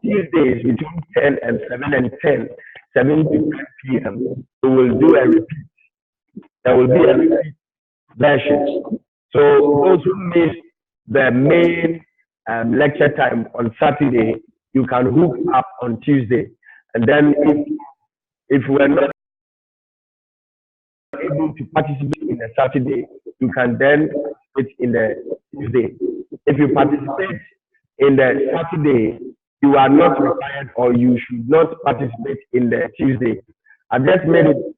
Tuesdays between 10 and 7 and 10, 7 to 10 p.m. We will do a repeat. There will be a repeat version. So those who miss the main lecture time on Saturday, you can hook up on Tuesday. And then if we're not able to participate in the Saturday, you can then participate in the Tuesday. If you participate in the Saturday, you are not required or you should not participate in the Tuesday. I've just made it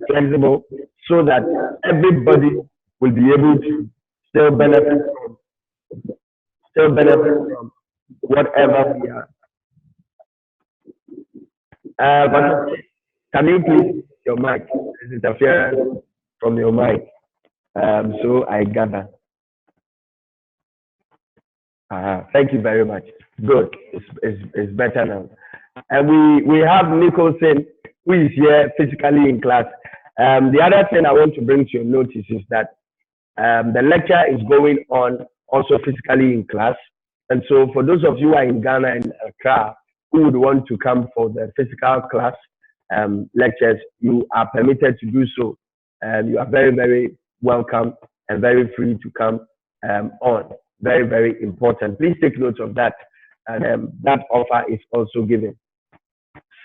flexible so that everybody will be able to still benefit from whatever we are. But can you please your mic? There's interference from your mic. So I gather. Thank you very much. Good. It's better now. And we have Nicholson, who is here physically in class. The other thing I want to bring to your notice is that the lecture is going on also physically in class. And so for those of you who are in Ghana and Accra who would want to come for the physical class lectures, you are permitted to do so. You are very, very welcome and very free to come on. Very, very important. Please take note of that. And that offer is also given.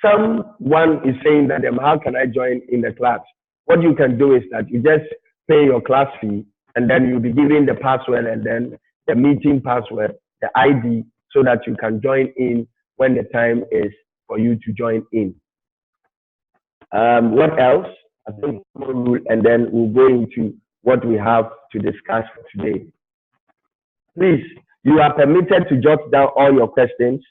Someone is saying that, how can I join in the class? What you can do is that you just pay your class fee, and then you'll be given the password and then the meeting password, the ID, so that you can join in when the time is for you to join in. What else? I think and then we'll go into what we have to discuss for today. Please, you are permitted to jot down all your questions.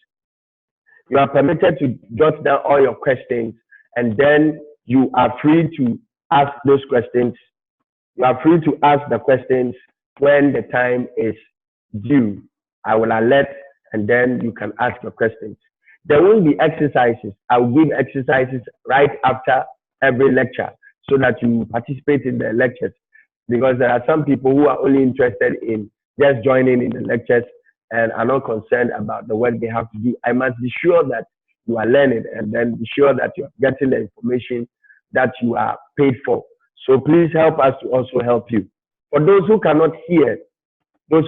You are permitted to jot down all your questions, and then you are free to ask those questions. You are free to ask the questions when the time is due. I will alert, and then you can ask your questions. There will be exercises. I will give exercises right after every lecture so that you participate in the lectures, because there are some people who are only interested in just joining in the lectures and are not concerned about the work they have to do. I must be sure that you are learning, and then be sure that you are getting the information that you are paid for. So please help us to also help you. For those who cannot hear, please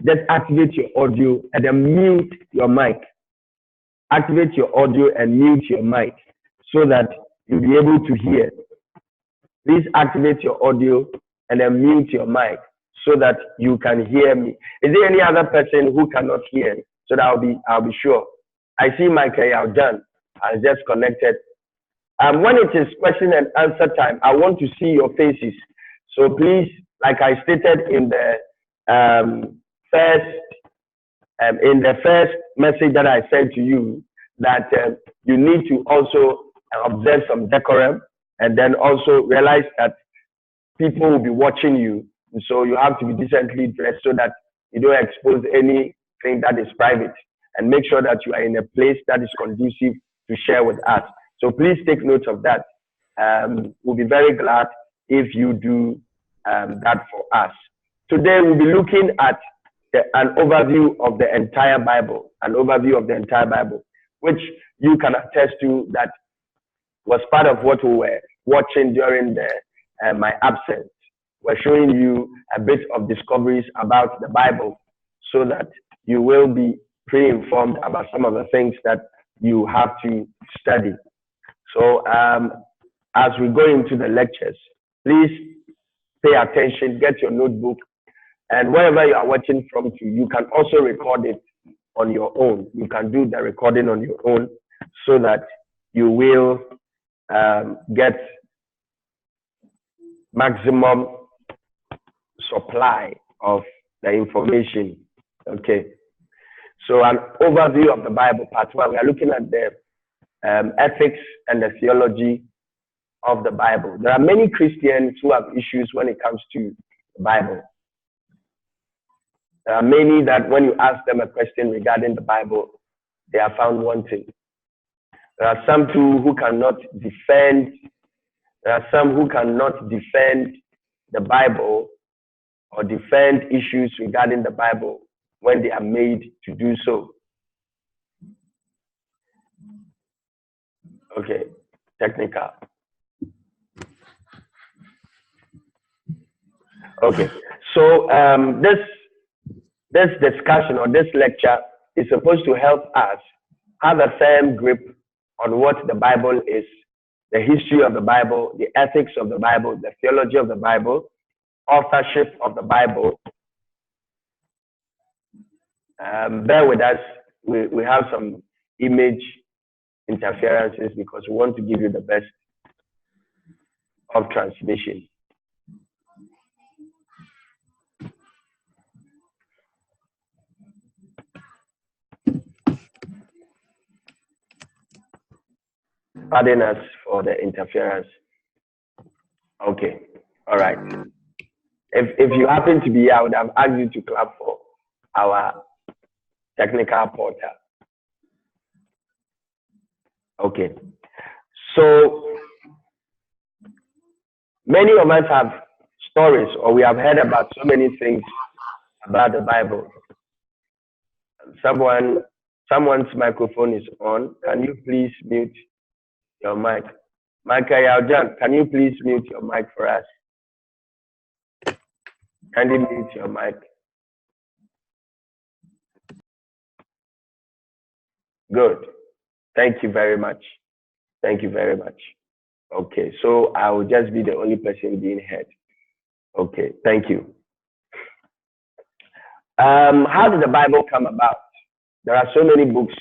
just activate your audio and then mute your mic. Activate your audio and mute your mic so that you'll be able to hear. Please activate your audio and then mute your mic so that you can hear me. Is there any other person who cannot hear? So that I'll be sure. I see Michael Yaujan has just connected. When it is question and answer time, I want to see your faces. So please, like I stated in the first message that I sent to you, that you need to also observe some decorum, and then also realize that people will be watching you. And so you have to be decently dressed so that you don't expose anything that is private, and make sure that you are in a place that is conducive to share with us. So please take note of that. We'll be very glad if you do that for us. Today we'll be looking at an overview of the entire Bible, which you can attest to that was part of what we were watching during my absence. We're showing you a bit of discoveries about the Bible so that you will be pre-informed about some of the things that you have to study. So as we go into the lectures, please pay attention, get your notebook, and wherever you are watching from, you can also record it on your own. You can do the recording on your own so that you will get maximum supply of the information. Okay. So an overview of the Bible, part 1. We are looking at the ethics and the theology of the Bible. There are many Christians who have issues when it comes to the Bible. There are many that when you ask them a question regarding the Bible, they are found wanting. There are some too who cannot defend. There are some who cannot defend the Bible or defend issues regarding the Bible when they are made to do so. Okay, technical. Okay, so this discussion or this lecture is supposed to help us have a firm grip on what the Bible is, the history of the Bible, the ethics of the Bible, the theology of the Bible, authorship of the Bible. Bear with us, we have some image interferences because we want to give you the best of transmission. Pardon us for the interference. Okay, all right. If you happen to be here, I would have asked you to clap for our technical porter. Okay, so many of us have stories, or we have heard about so many things about the Bible. Someone's microphone is on. Can you please mute your mic? Michael John, can you please mute your mic for us? Can you mute your mic? Good. Thank you very much. Thank you very much. Okay, so I will just be the only person being heard. Okay, thank you. How did the Bible come about? There are so many books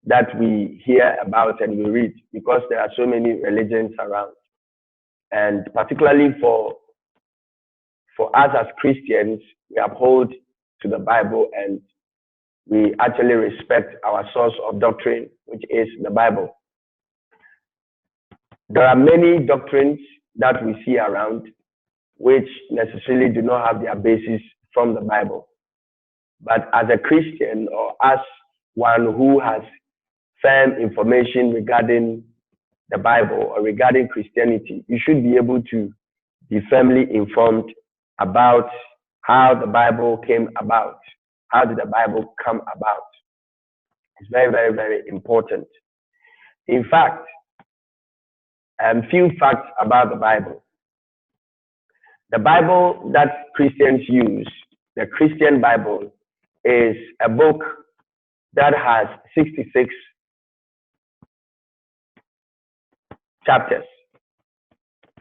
that we hear about and we read because there are so many religions around. And particularly for us as Christians, we uphold to the Bible and we actually respect our source of doctrine, which is the Bible. There are many doctrines that we see around which necessarily do not have their basis from the Bible. But as a Christian or as one who has firm information regarding the Bible or regarding Christianity, you should be able to be firmly informed about how the Bible came about. How did the Bible come about? It's very, very, very important. In fact, few facts about the Bible. The Bible that Christians use, the Christian Bible, is a book that has 66 chapters.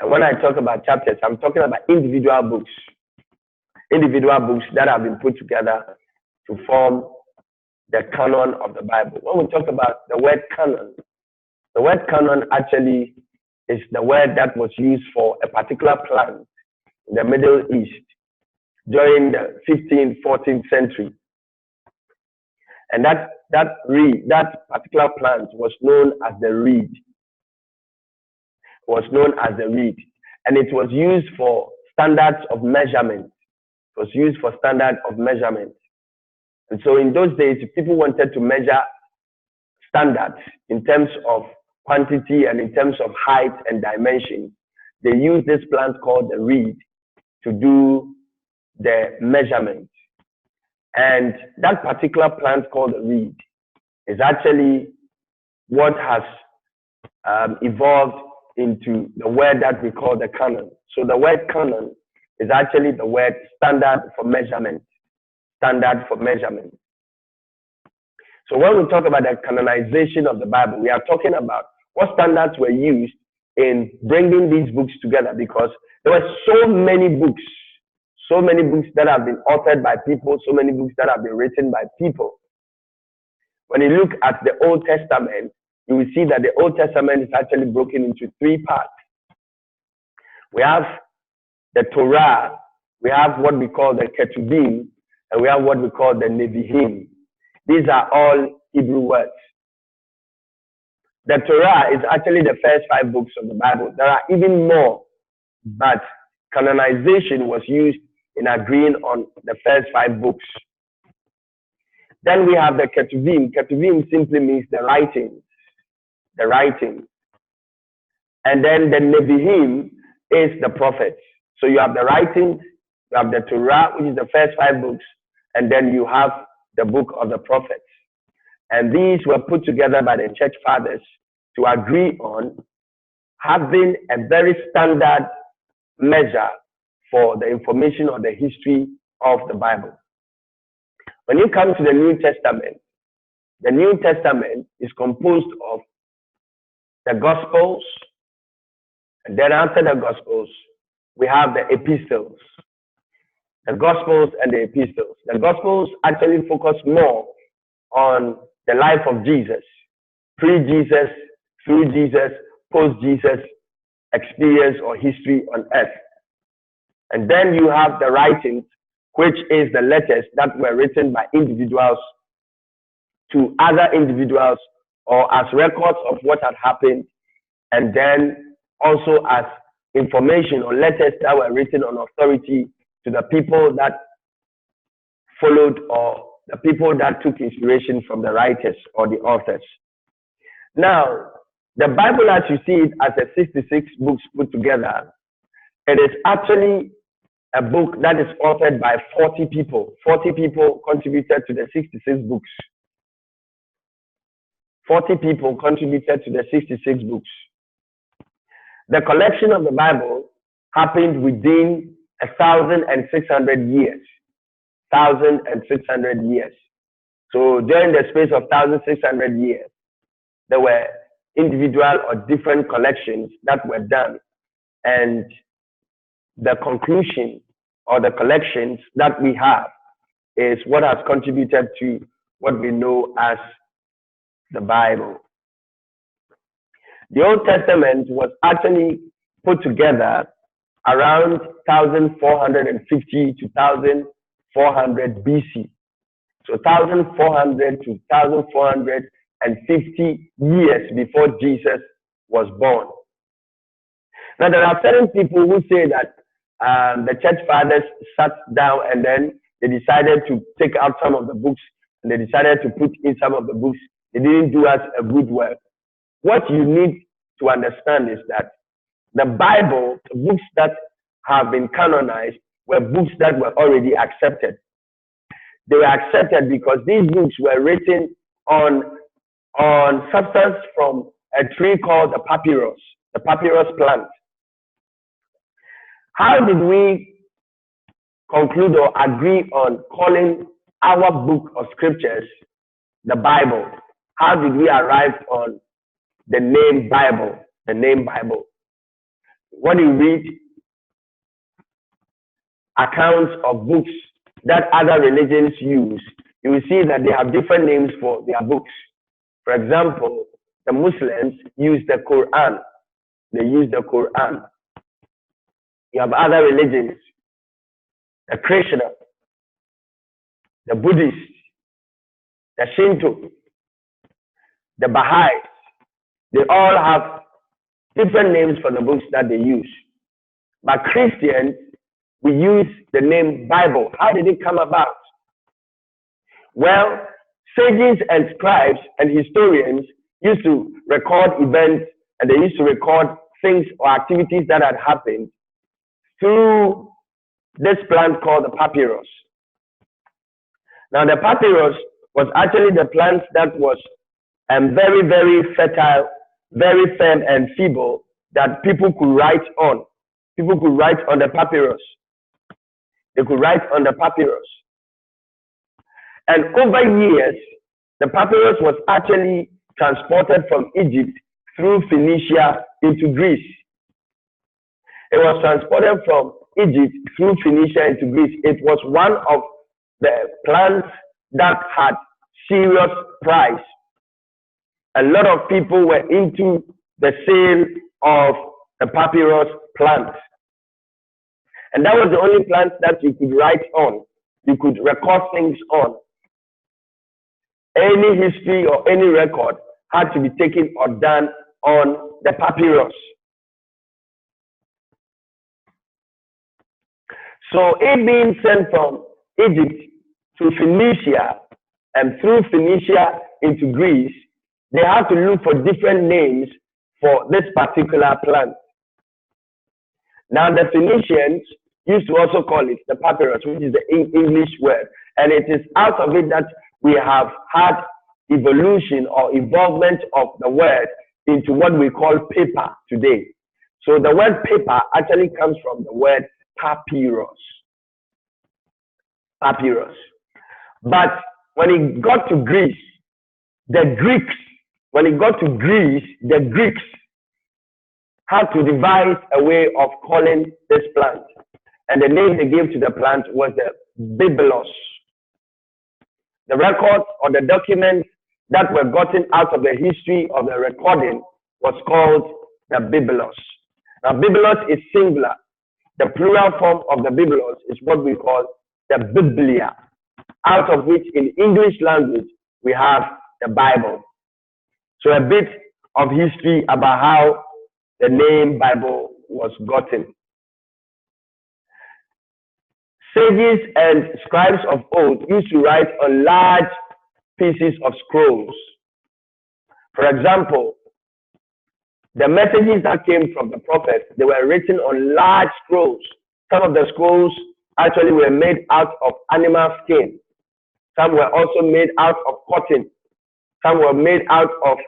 And when I talk about chapters, I'm talking about individual books that have been put together to form the canon of the Bible. When we talk about the word canon actually is the word that was used for a particular plant in the Middle East during the 15th, 14th century. And that particular plant was known as the reed. And it was used for standards of measurement. And so in those days, if people wanted to measure standards in terms of quantity and in terms of height and dimension, they used this plant called the reed to do the measurement. And that particular plant called the reed is actually what has evolved into the word that we call the canon. So the word canon is actually the word standard for measurement. So when we talk about the canonization of the Bible, we are talking about what standards were used in bringing these books together, because there were so many books that have been authored by people, so many books that have been written by people. When you look at the Old Testament, you will see that the Old Testament is actually broken into three parts. We have the Torah, we have what we call the Ketuvim, and we have what we call the Nevi'im. These are all Hebrew words. The Torah is actually the first 5 books of the Bible. There are even more, but canonization was used in agreeing on the first 5 books. Then we have the Ketuvim. Ketuvim simply means the writing. And then the Nevi'im is the prophets. So you have the writings, You have the Torah, which is the first 5 books, and then you have the book of the prophets. And these were put together by the church fathers to agree on having a very standard measure for the information or the history of the Bible. When you come to the New Testament is composed of the Gospels, and then after the Gospels, we have the epistles. The Gospels and the epistles. The Gospels actually focus more on the life of Jesus, pre-Jesus, through Jesus, post-Jesus experience or history on earth. And then you have the writings, which is the letters that were written by individuals to other individuals or as records of what had happened, and then also as information or letters that were written on authority to the people that followed or the people that took inspiration from the writers or the authors. Now, the Bible, as you see it as a 66 books put together, it is actually a book that is authored by 40 people. 40 people contributed to the 66 books. 40 people contributed to the 66 books. The collection of the Bible happened within 1,600 years. 1,600 years. So during the space of 1,600 years, there were individual or different collections that were done. And the conclusion or the collections that we have is what has contributed to what we know as the Bible. The Old Testament was actually put together around 1450 to 1400 BC. So 1400 to 1450 years before Jesus was born. Now there are certain people who say that the church fathers sat down and then they decided to take out some of the books and they decided to put in some of the books. They didn't do us a good work. What you need to understand is that the Bible, the books that have been canonized, were books that were already accepted. They were accepted because these books were written on substance from a tree called the papyrus plant. How did we conclude or agree on calling our book of scriptures the Bible? How did we arrive on the name Bible? The name Bible. When you read accounts of books that other religions use, you will see that they have different names for their books. For example, the Muslims use the Quran. They use the Quran. You have other religions, the Krishna, the Buddhist, the Shinto, the Baha'is. They all have different names for the books that they use. But Christians, we use the name Bible. How did it come about? Well, sages and scribes and historians used to record events and they used to record things or activities that had happened through this plant called the papyrus. Now, the papyrus was actually the plant that was very, very fertile, very firm and feeble that people could write on. People could write on the papyrus. They could write on the papyrus. And over years, the papyrus was actually transported from Egypt through Phoenicia into Greece. It was transported from Egypt through Phoenicia into Greece. It was one of the plants that had serious price. A lot of people were into the sale of the papyrus plant. And that was the only plant that you could write on. You could record things on. Any history or any record had to be taken or done on the papyrus. So it being sent from Egypt to Phoenicia and through Phoenicia into Greece, they had to look for different names for this particular plant. Now the Phoenicians used to also call it the papyrus, which is the English word. And it is out of it that we have had evolution or evolvement of the word into what we call paper today. So the word paper actually comes from the word papyrus. Papyrus. But when it got to Greece, the Greeks had to devise a way of calling this plant. And the name they gave to the plant was the biblos. The records or the documents that were gotten out of the history of the recording was called the biblos. Now, biblos is singular. The plural form of the biblos is what we call the Biblia, out of which in English language we have the Bible. So a bit of history about how the name Bible was gotten. Sages and scribes of old used to write on large pieces of scrolls. For example, the messages that came from the prophets, they were written on large scrolls. Some of the scrolls actually were made out of animal skin. Some were also made out of cotton. Some were made out of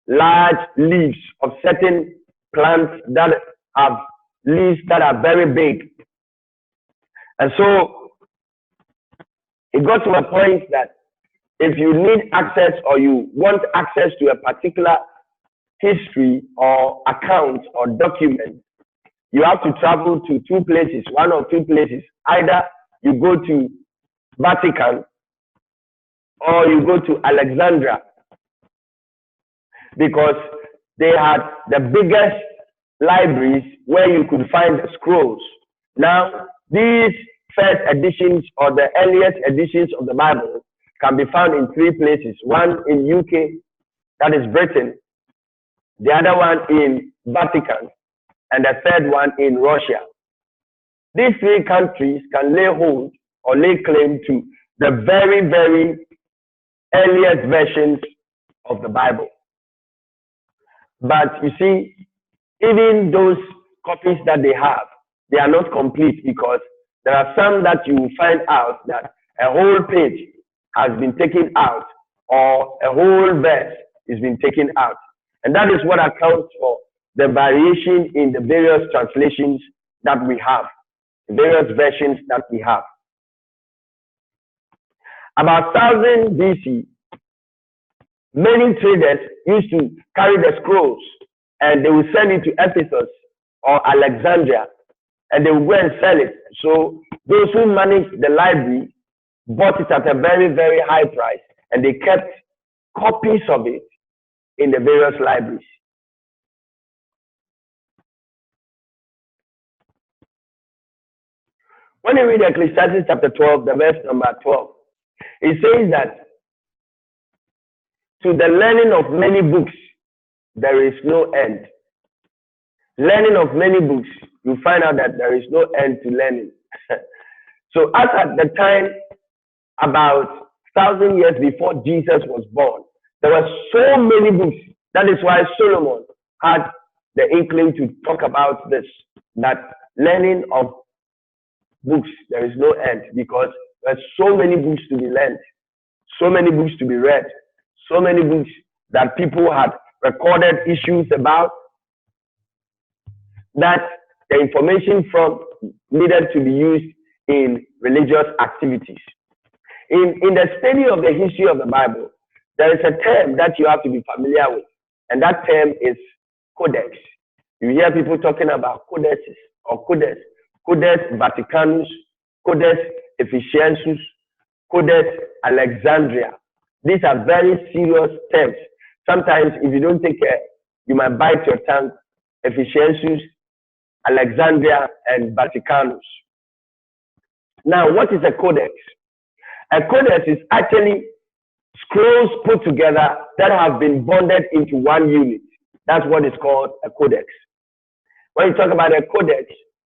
large leaves of certain plants that have leaves that are very big. And so it got to a point that if you need access or you want access to a particular history or account or document, you have to travel to two places, one or two places. Either you go to Vatican or you go to Alexandria, because they had the biggest libraries where you could find the scrolls. Now, these first editions or the earliest editions of the Bible can be found in three places. One in UK, that is Britain. The other one in Vatican. And the third one in Russia. These three countries can lay hold or lay claim to the very, very earliest versions of the Bible. But you see, even those copies that they have, they are not complete, because there are some that you will find out that a whole page has been taken out or a whole verse has been taken out. And that is what accounts for the variation in the various translations that we have, the various versions that we have. About 1000 BC, many traders used to carry the scrolls and they would send it to Ephesus or Alexandria, and they would go and sell it. So those who managed the library bought it at a very, very high price, and they kept copies of it in the various libraries. When you read Ecclesiastes chapter 12, the verse number 12, it says that to the learning of many books, there is no end. Learning of many books, you find out that there is no end to learning. So as at the time, about 1,000 years before Jesus was born, there were so many books. That is why Solomon had the inkling to talk about this, that learning of books, there is no end, because there are so many books to be learned, so many books to be read, so many books that people had recorded issues about, that the information from needed to be used in religious activities. In the study of the history of the Bible, there is a term that you have to be familiar with, and that term is codex. You hear people talking about codexes or codex, Codex Vaticanus, Codex Ephesiensis, Codex Alexandria. These are very serious terms. Sometimes if you don't take care, you might bite your tongue. Ephesiensis, Alexandria, and Vaticanus. Now, what is a codex? A codex is actually scrolls put together that have been bonded into one unit. That's what is called a codex. When you talk about a codex,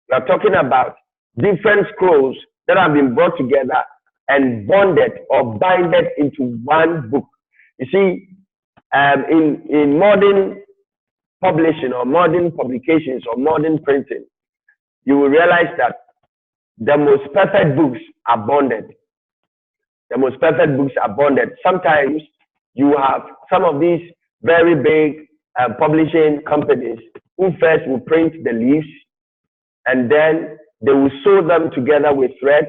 we are talking about different scrolls that have been brought together and bonded or binded into one book. You see, in modern publishing or modern publications or modern printing, you will realize that the most perfect books are bonded. The most perfect books are bonded. Sometimes you have some of these very big publishing companies who first will print the leaves, and then they will sew them together with threads.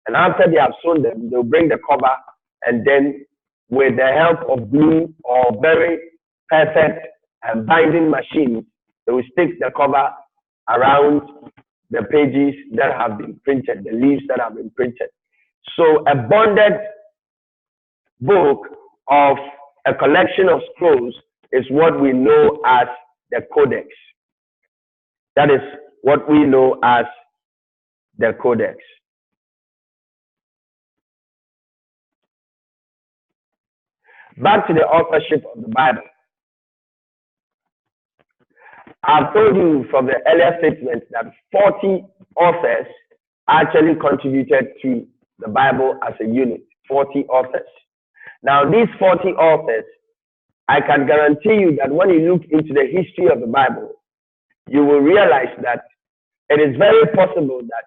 And after they have sewn them, they'll bring the cover, and then with the help of glue or very perfect binding machine, they will stick the cover around the pages that have been printed, the leaves that have been printed. So a bonded book of a collection of scrolls is what we know as the codex. That is what we know as the codex. Back to the authorship of the Bible. I've told you from the earlier statement that 40 authors actually contributed to the Bible as a unit. 40 authors. Now, these 40 authors, I can guarantee you that when you look into the history of the Bible, you will realize that it is very possible that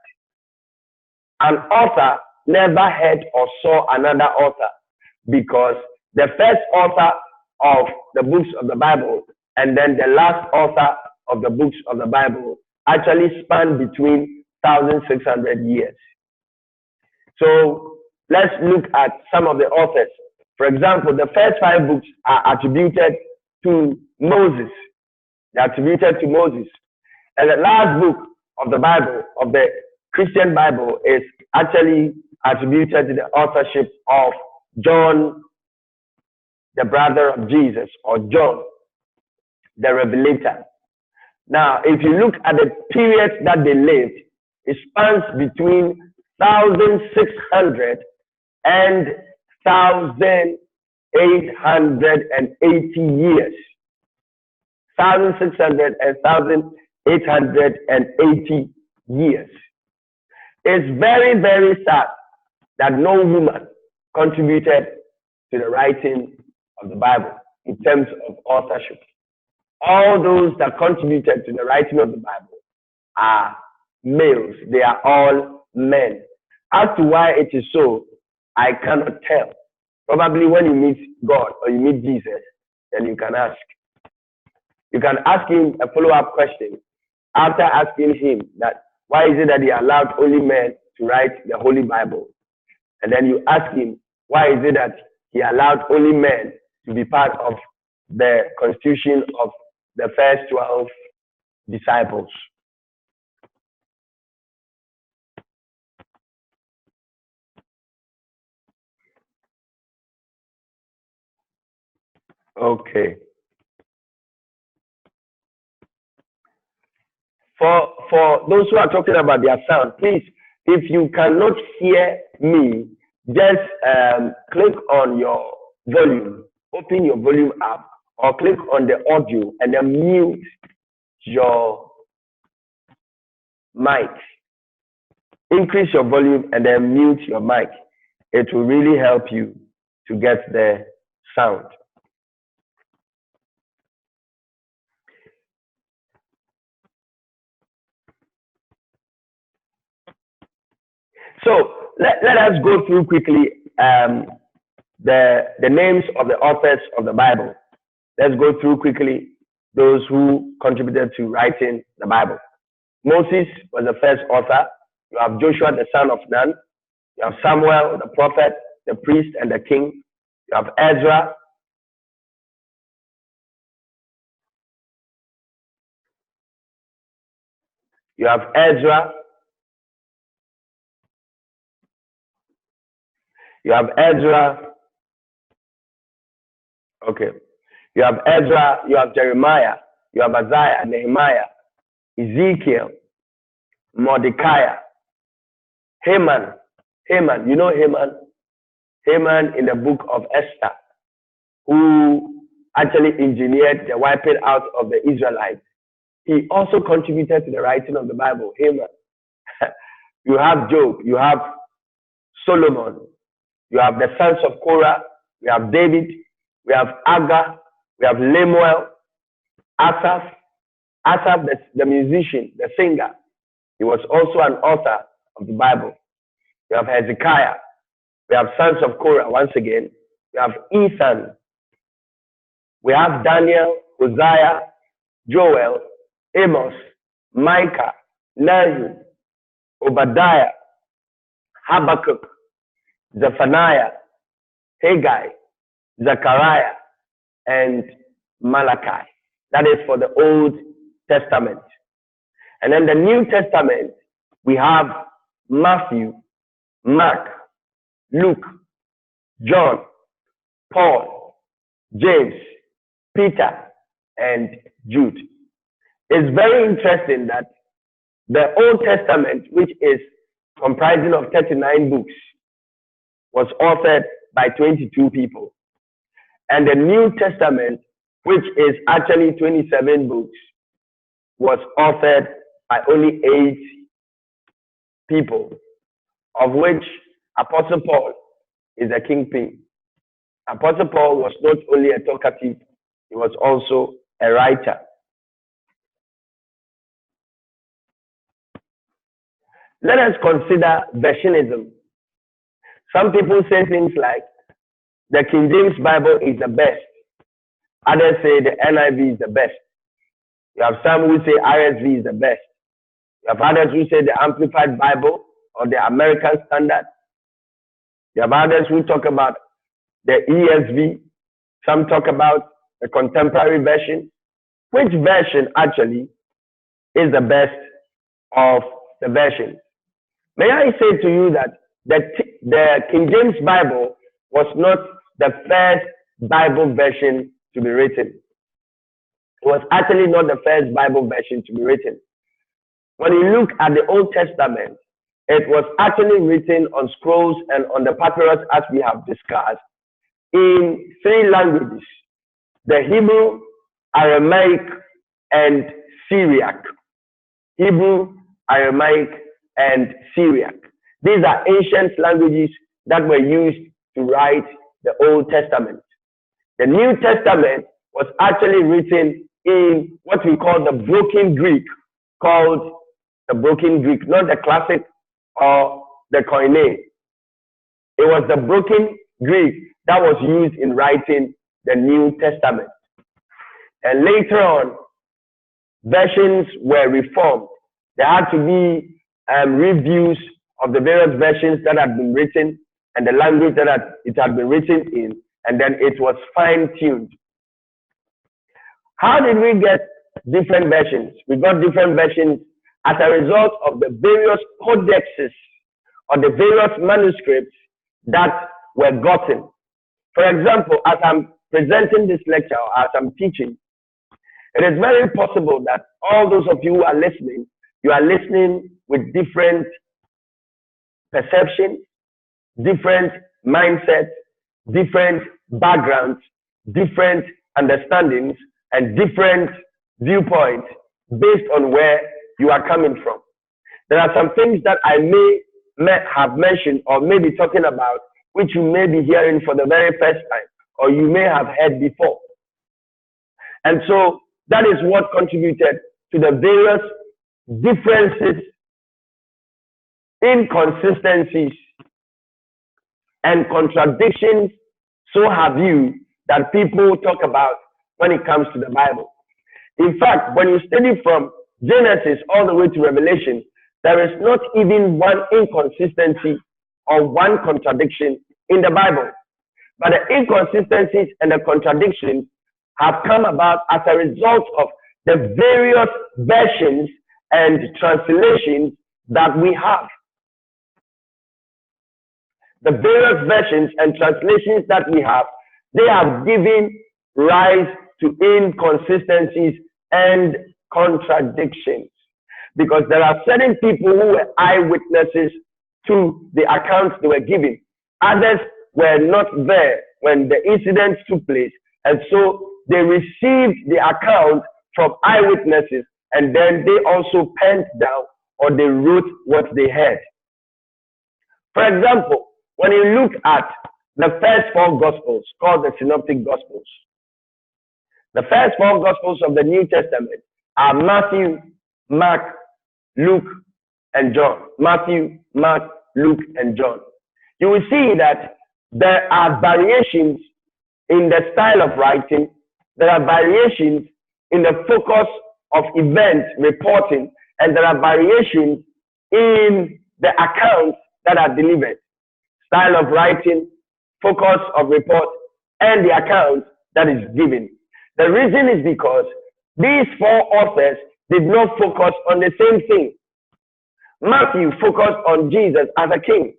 an author never heard or saw another author, because the first author of the books of the Bible and then the last author of the books of the Bible actually span between 1,600 years. So let's look at some of the authors. For example, the first 5 books are attributed to Moses. They're attributed to Moses. And the last book of the Bible, of the Christian Bible, is actually attributed to the authorship of John, the brother of Jesus, or John, the Revelator. Now, if you look at the period that they lived, it spans between 1,600 and 1,880 years. 1,600 and 1,880 years. It's very, very sad that no woman contributed to the writing of the Bible in terms of authorship. All those that contributed to the writing of the Bible are males. They are all men. As to why it is so, I cannot tell. Probably when you meet God or you meet Jesus, then you can ask. You can ask him a follow-up question after asking him that why is it that he allowed only men to write the Holy Bible? And then you ask him why is it that he allowed only men to be part of the constitution of the first 12 disciples. Okay. For those who are talking about their sound, please, if you cannot hear me, just click on your volume, open your volume up, or click on the audio and then mute your mic. Increase your volume and then mute your mic. It will really help you to get the sound. So let us go through quickly the names of the authors of the Bible. Let's go through quickly those who contributed to writing the Bible. Moses was the first author. You have Joshua, the son of Nun. You have Samuel, the prophet, the priest, and the king. You have Ezra. You have Ezra. You have Ezra. Okay. You have Ezra, you have Jeremiah, you have Isaiah, Nehemiah, Ezekiel, Mordecai, Haman. Haman, you know Haman? Haman in the book of Esther, who actually engineered the wiping out of the Israelites. He also contributed to the writing of the Bible, Haman. You have Job, you have Solomon, you have the sons of Korah, we have David, we have Agar, we have Lemuel, Asaph, the musician, the singer. He was also an author of the Bible. We have Hezekiah. We have sons of Korah once again. We have Ethan. We have Daniel, Hosea, Joel, Amos, Micah, Nahum, Obadiah, Habakkuk, Zephaniah, Haggai, Zechariah, and Malachi. That is for the Old Testament. And then the New Testament, we have Matthew, Mark, Luke, John, Paul, James, Peter, and Jude. It's very interesting that the Old Testament, which is comprising of 39 books, was authored by 22 people. And the New Testament, which is actually 27 books, was authored by only 8 people, of which Apostle Paul is a kingpin. Apostle Paul was not only a talkative, he was also a writer. Let us consider versionism. Some people say things like, the King James Bible is the best. Others say the NIV is the best. You have some who say RSV is the best. You have others who say the Amplified Bible or the American Standard. You have others who talk about the ESV. Some talk about the Contemporary Version. Which version actually is the best of the versions? May I say to you that the King James Bible was not the first Bible version to be written. It was actually not the first Bible version to be written. When you look at the Old Testament, it was actually written on scrolls and on the papyrus, as we have discussed, in 3 languages: the Hebrew, Aramaic, and Syriac. Hebrew, Aramaic, and Syriac. These are ancient languages that were used to write the Old Testament. The New Testament was actually written in what we call the broken Greek, called the broken Greek, not the classic or the Koine. It was the broken Greek that was used in writing the New Testament. And later on, versions were reformed. There had to be reviews of the various versions that had been written and the language that it had been written in, and then it was fine-tuned. How did we get different versions? We got different versions as a result of the various codexes or the various manuscripts that were gotten. For example, as I'm presenting this lecture, or as I'm teaching, it is very possible that all those of you who are listening, you are listening with different perceptions, different mindsets, different backgrounds, different understandings, and different viewpoints based on where you are coming from. There are some things that I may have mentioned or may be talking about, which you may be hearing for the very first time, or you may have heard before. And so that is what contributed to the various differences, inconsistencies, and contradictions, so have you, that people talk about when it comes to the Bible. In fact, when you study from Genesis all the way to Revelation, there is not even one inconsistency or one contradiction in the Bible. But the inconsistencies and the contradictions have come about as a result of the various versions and translations that we have. The various versions and translations that we have, they have given rise to inconsistencies and contradictions. Because there are certain people who were eyewitnesses to the accounts they were giving. Others were not there when the incidents took place. And so they received the account from eyewitnesses, and then they also penned down or they wrote what they heard. For example, when you look at the first 4 Gospels, called the Synoptic Gospels, the first 4 Gospels of the New Testament are Matthew, Mark, Luke, and John. Matthew, Mark, Luke, and John. You will see that there are variations in the style of writing. There are variations in the focus of event reporting, and there are variations in the accounts that are delivered. Style of writing, focus of report, and the account that is given. The reason is because these four authors did not focus on the same thing. Matthew focused on Jesus as a king.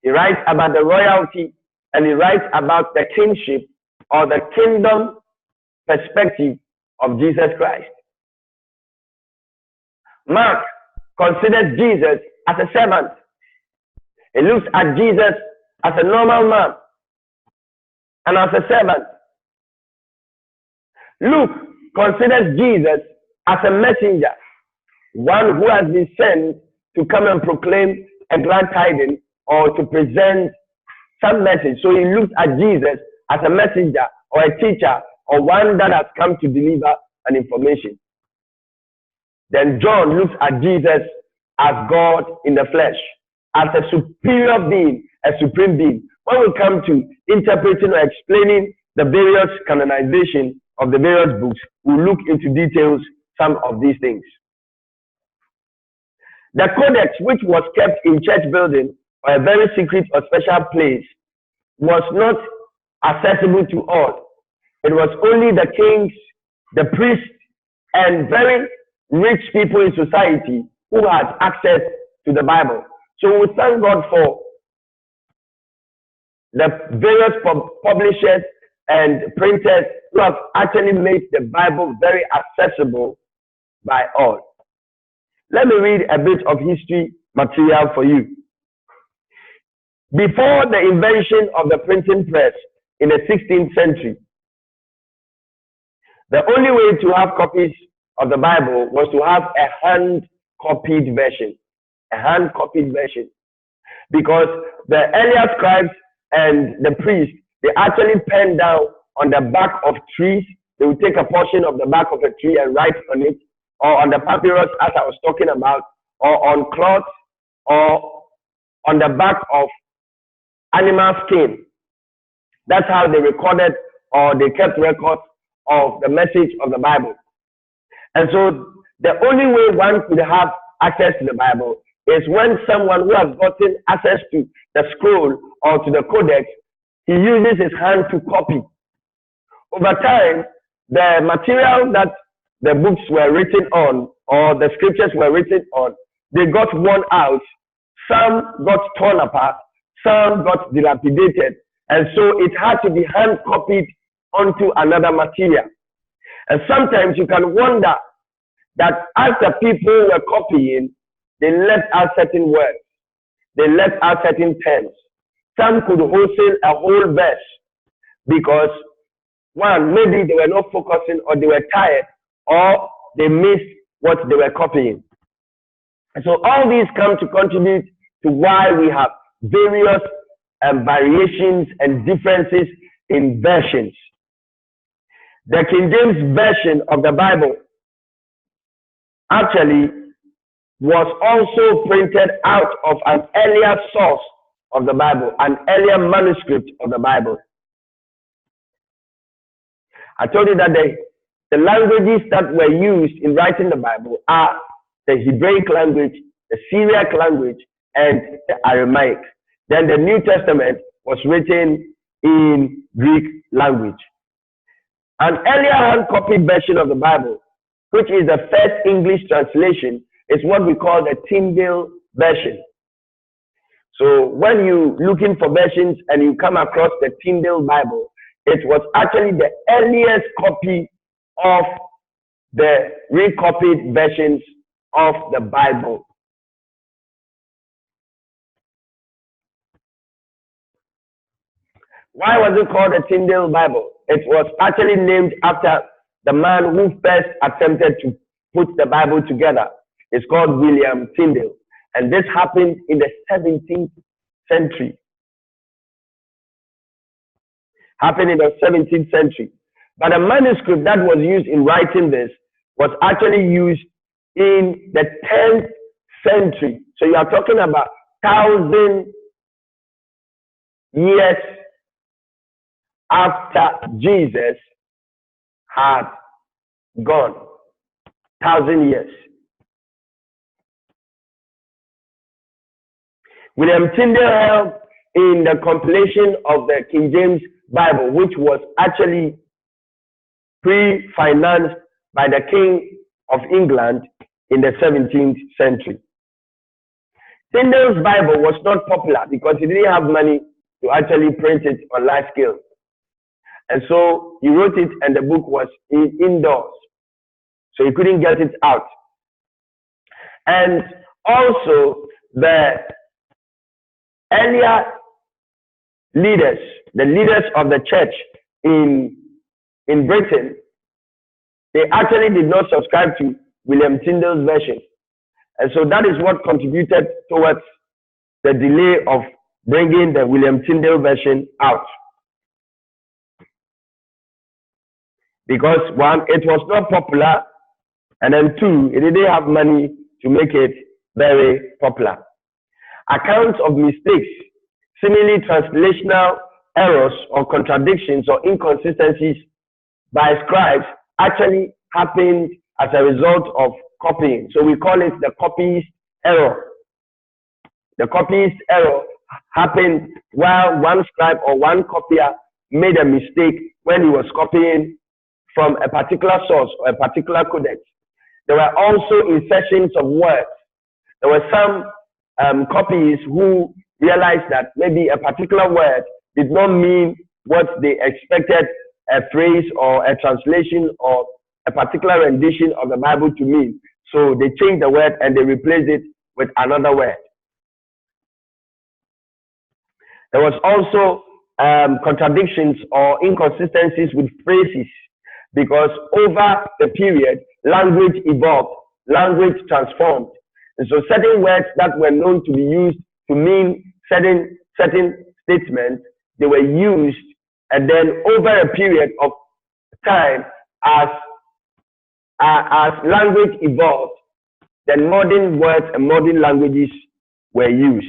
He writes about the royalty, and he writes about the kingship or the kingdom perspective of Jesus Christ. Mark considers Jesus as a servant. He looks at Jesus as a normal man and as a servant. Luke considers Jesus as a messenger, one who has been sent to come and proclaim a glad tidings or to present some message. So he looks at Jesus as a messenger or a teacher or one that has come to deliver an information. Then John looks at Jesus as God in the flesh, as a superior being, a supreme being. When we come to interpreting or explaining the various canonization of the various books, we'll look into details some of these things. The codex, which was kept in church building or a very secret or special place, was not accessible to all. It was only the kings, the priests, and very rich people in society who had access to the Bible. So we thank God for the various publishers and printers who have actually made the Bible very accessible by all. Let me read a bit of history material for you. Before the invention of the printing press in the 16th century, the only way to have copies of the Bible was to have a hand-copied version. A hand-copied version. Because the earlier scribes and the priests, they actually penned down on the back of trees. They would take a portion of the back of a tree and write on it, or on the papyrus as I was talking about, or on cloth, or on the back of animal skin. That's how they recorded or they kept records of the message of the Bible. And so the only way one could have access to the Bible is when someone who has gotten access to the scroll or to the codex, he uses his hand to copy. Over time, the material that the books were written on or the scriptures were written on, they got worn out. Some got torn apart, some got dilapidated, and so it had to be hand copied onto another material. And sometimes you can wonder that as the people were copying, they left out certain words, they left out certain terms. Some could wholesale a whole verse because one, maybe they were not focusing or they were tired or they missed what they were copying. And so all these come to contribute to why we have various variations and differences in versions. The King James Version of the Bible actually was also printed out of an earlier source of the Bible, an earlier manuscript of the Bible. I told you that the languages that were used in writing the Bible are the Hebraic language, the Syriac language, and the Aramaic. Then the New Testament was written in Greek language. An earlier hand-copied version of the Bible, which is the first English translation, is what we call the Tyndale version. So when you're looking for versions and you come across the Tyndale Bible, it was actually the earliest copy of the recopied versions of the Bible. Why was it called the Tyndale Bible? It was actually named after the man who first attempted to put the Bible together. It's called William Tyndale. And this happened in the 17th century. Happened in the 17th century. But the manuscript that was used in writing this was actually used in the 10th century. So you are talking about 1,000 years after Jesus had gone. 1,000 years. William Tyndale helped in the compilation of the King James Bible, which was actually pre-financed by the King of England in the 17th century. Tyndale's Bible was not popular because he didn't have money to actually print it on large scale. And so he wrote it and the book was indoors. So he couldn't get it out. And also the earlier leaders, the leaders of the church in Britain, they actually did not subscribe to William Tyndale's version. And so that is what contributed towards the delay of bringing the William Tyndale version out. Because one, it was not popular, and then two, it didn't have money to make it very popular. Accounts of mistakes, seemingly translational errors or contradictions or inconsistencies by scribes actually happened as a result of copying. So we call it the copyist error. The copyist error happened while one scribe or one copier made a mistake when he was copying from a particular source or a particular codex. There were also insertions of words. There were some copyists who realized that maybe a particular word did not mean what they expected a phrase or a translation or a particular rendition of the Bible to mean. So they changed the word and they replaced it with another word. There was also contradictions or inconsistencies with phrases, because over the period, language evolved, language transformed. And so certain words that were known to be used to mean certain statements, they were used, and then over a period of time, as language evolved, then modern words and modern languages were used.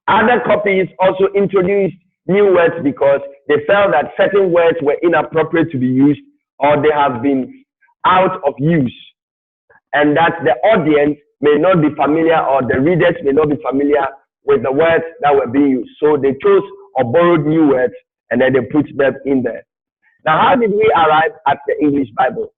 Other copies also introduced new words because they felt that certain words were inappropriate to be used or they have been out of use, and that the audience may not be familiar or the readers may not be familiar with the words that were being used. So they chose or borrowed new words and then they put them in there. Now, how did we arrive at the English Bible?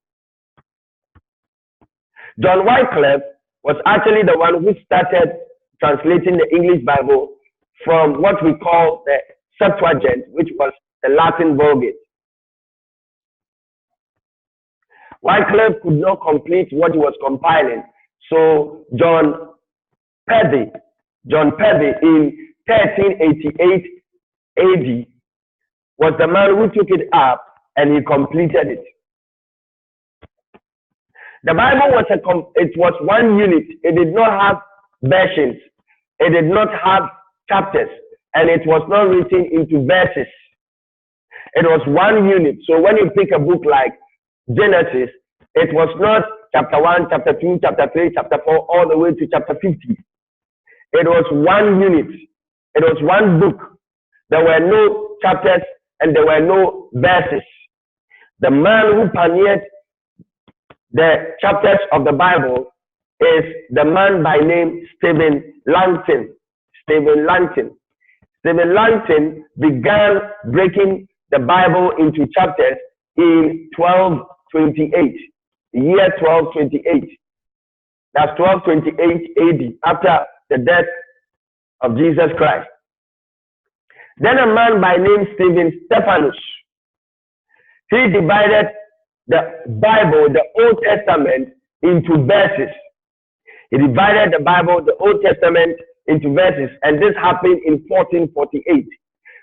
John Wycliffe was actually the one who started translating the English Bible from what we call the Septuagint, which was the Latin Vulgate. Wycliffe could not complete what he was compiling, so John Purvey in 1388 AD was the man who took it up and he completed it. The Bible was one unit. It did not have versions. It did not have chapters, and it was not written into verses. It was one unit. So when you pick a book like Genesis, it was not chapter 1, chapter 2, chapter 3, chapter 4, all the way to chapter 50. It was one unit. It was one book. There were no chapters and there were no verses. The man who pioneered the chapters of the Bible is the man by name Stephen Langton. Stephen Langton began breaking the Bible into chapters in 1228, the year 1228. That's 1228 AD, after the death of Jesus Christ. Then a man by name Stephanus, he divided the Bible, the Old Testament, into verses. He divided the Bible, the Old Testament, into verses, and this happened in 1448.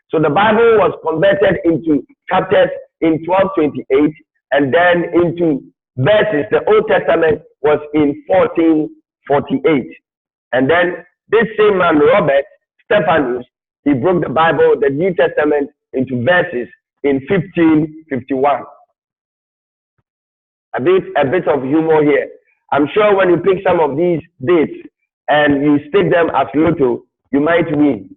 So the Bible was converted into chapters in 1228, and then into verses. The Old Testament was in 1448. And then this same man, Robert Stephanus, he broke the Bible, the New Testament, into verses in 1551. A bit of humor here. I'm sure when you pick some of these dates and you stake them as lotto, you might win.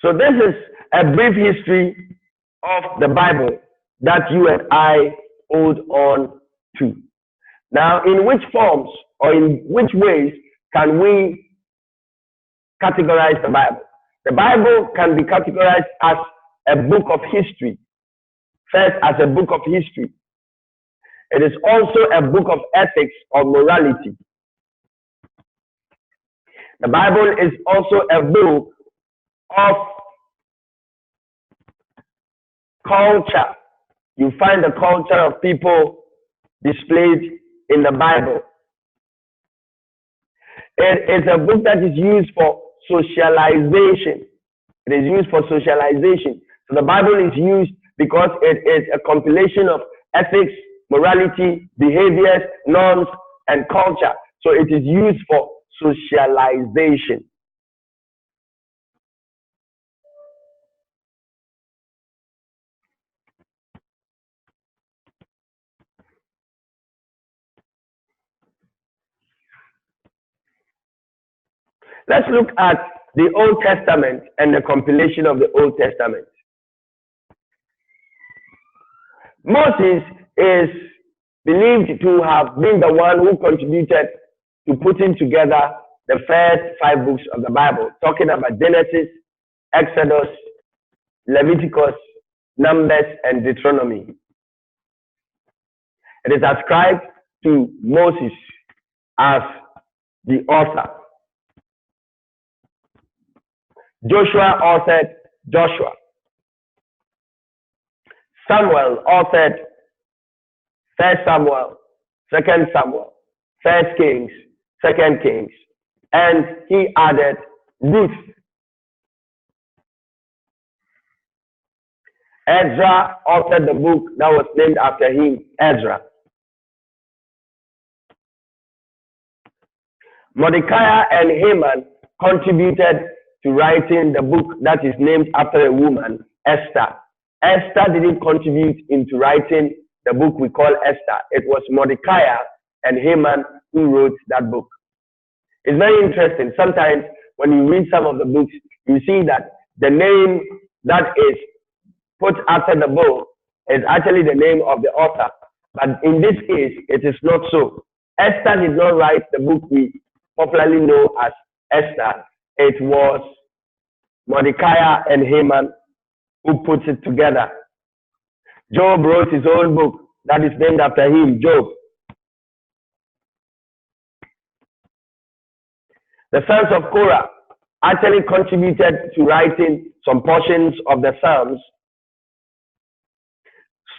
So this is a brief history of the Bible that you and I hold on to. Now, in which forms or in which ways can we categorize the Bible? The Bible can be categorized as a book of history. First, as a book of history. It is also a book of ethics or morality. The Bible is also a book of culture. You find the culture of people displayed in the Bible. It is a book that is used for socialization. It is used for socialization. So the Bible is used because it is a compilation of ethics, morality, behaviors, norms, and culture. So it is used for socialization. Let's look at the Old Testament and the compilation of the Old Testament. Moses is believed to have been the one who contributed to putting together the first 5 books of the Bible, talking about Genesis, Exodus, Leviticus, Numbers, and Deuteronomy. It is ascribed to Moses as the author. Joshua authored Joshua. Samuel authored 1 Samuel, 2 Samuel, 1 Kings, 2 Kings, and he added Ruth. Ezra authored the book that was named after him, Ezra. Mordecai and Haman contributed to writing the book that is named after a woman, Esther. Esther didn't contribute into writing the book we call Esther. It was Mordecai and Haman who wrote that book. It's very interesting. Sometimes when you read some of the books, you see that the name that is put after the book is actually the name of the author. But in this case, it is not so. Esther did not write the book we popularly know as Esther. It was Mordecai and Haman who put it together. Job wrote his own book that is named after him, Job. The sons of Korah actually contributed to writing some portions of the Psalms.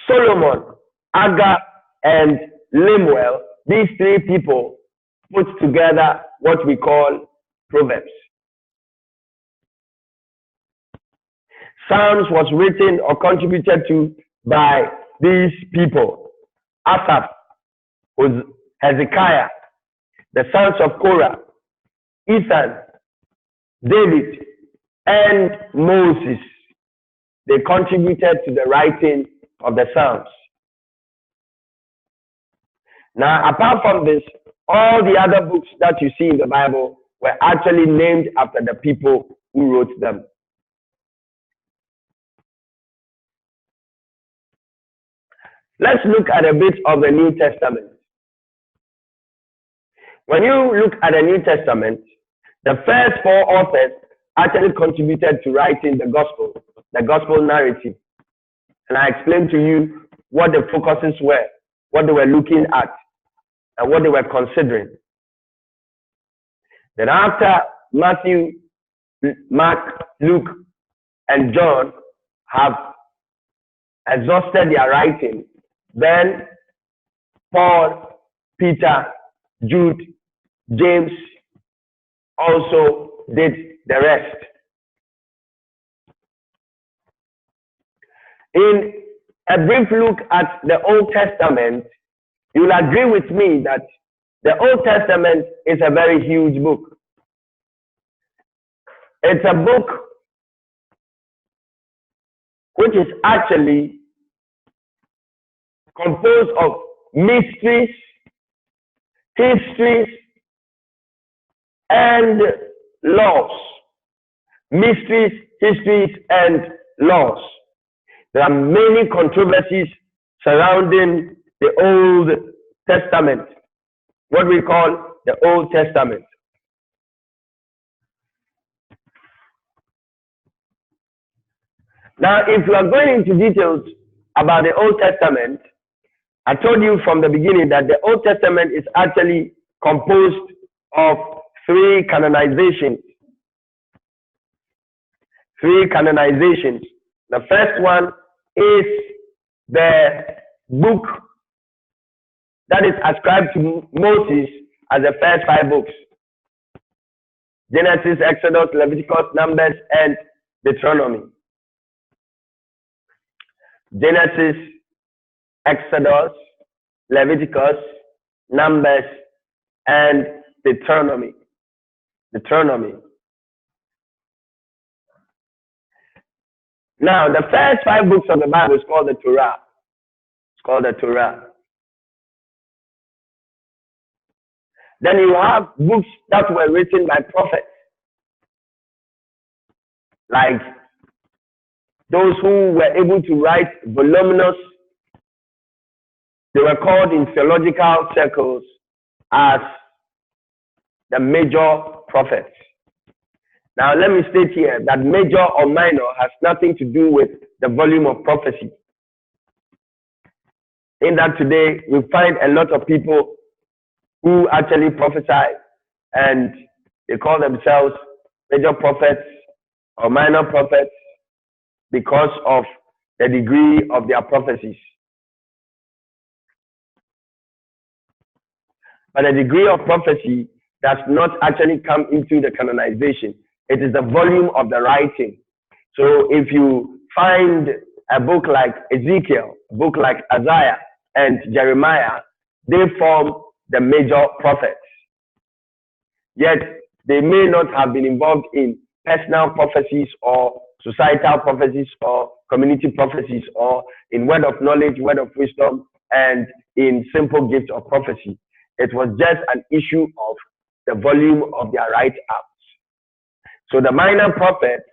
Solomon, Agar, and Lemuel, these 3 people put together what we call Proverbs. Psalms was written or contributed to by these people. Asaph, Hezekiah, the sons of Korah, Ethan, David, and Moses. They contributed to the writing of the Psalms. Now, apart from this, all the other books that you see in the Bible were actually named after the people who wrote them. Let's look at a bit of the New Testament. When you look at the New Testament, the first 4 authors actually contributed to writing the gospel narrative. And I explained to you what the focuses were, what they were looking at, and what they were considering. Then after Matthew, Mark, Luke, and John have exhausted their writing, then Paul, Peter, Jude, James also did the rest. In a brief look at the Old Testament, you will agree with me that the Old Testament is a very huge book. It's a book which is actually composed of mysteries, histories, and laws. Mysteries, histories, and laws. There are many controversies surrounding the Old Testament, what we call the Old Testament. Now, if you are going into details about the Old Testament, I told you from the beginning that the Old Testament is actually composed of three canonizations. Three canonizations. The first one is the book that is ascribed to Moses as the first 5 books. Genesis, Exodus, Leviticus, Numbers, and Deuteronomy. Genesis, Exodus, Leviticus, Numbers, and Deuteronomy. Now, the first 5 books of the Bible is called the Torah. It's called the Torah. Then you have books that were written by prophets, like those who were able to write voluminous. They were called in theological circles as the major prophets. Now, let me state here that major or minor has nothing to do with the volume of prophecy. In that today, we find a lot of people who actually prophesy and they call themselves major prophets or minor prophets because of the degree of their prophecies. But the degree of prophecy does not actually come into the canonization. It is the volume of the writing. So if you find a book like Ezekiel, a book like Isaiah and Jeremiah, they form the major prophets. Yet they may not have been involved in personal prophecies or societal prophecies or community prophecies or in word of knowledge, word of wisdom, and in simple gifts of prophecy. It was just an issue of the volume of their write-ups. So the minor prophets,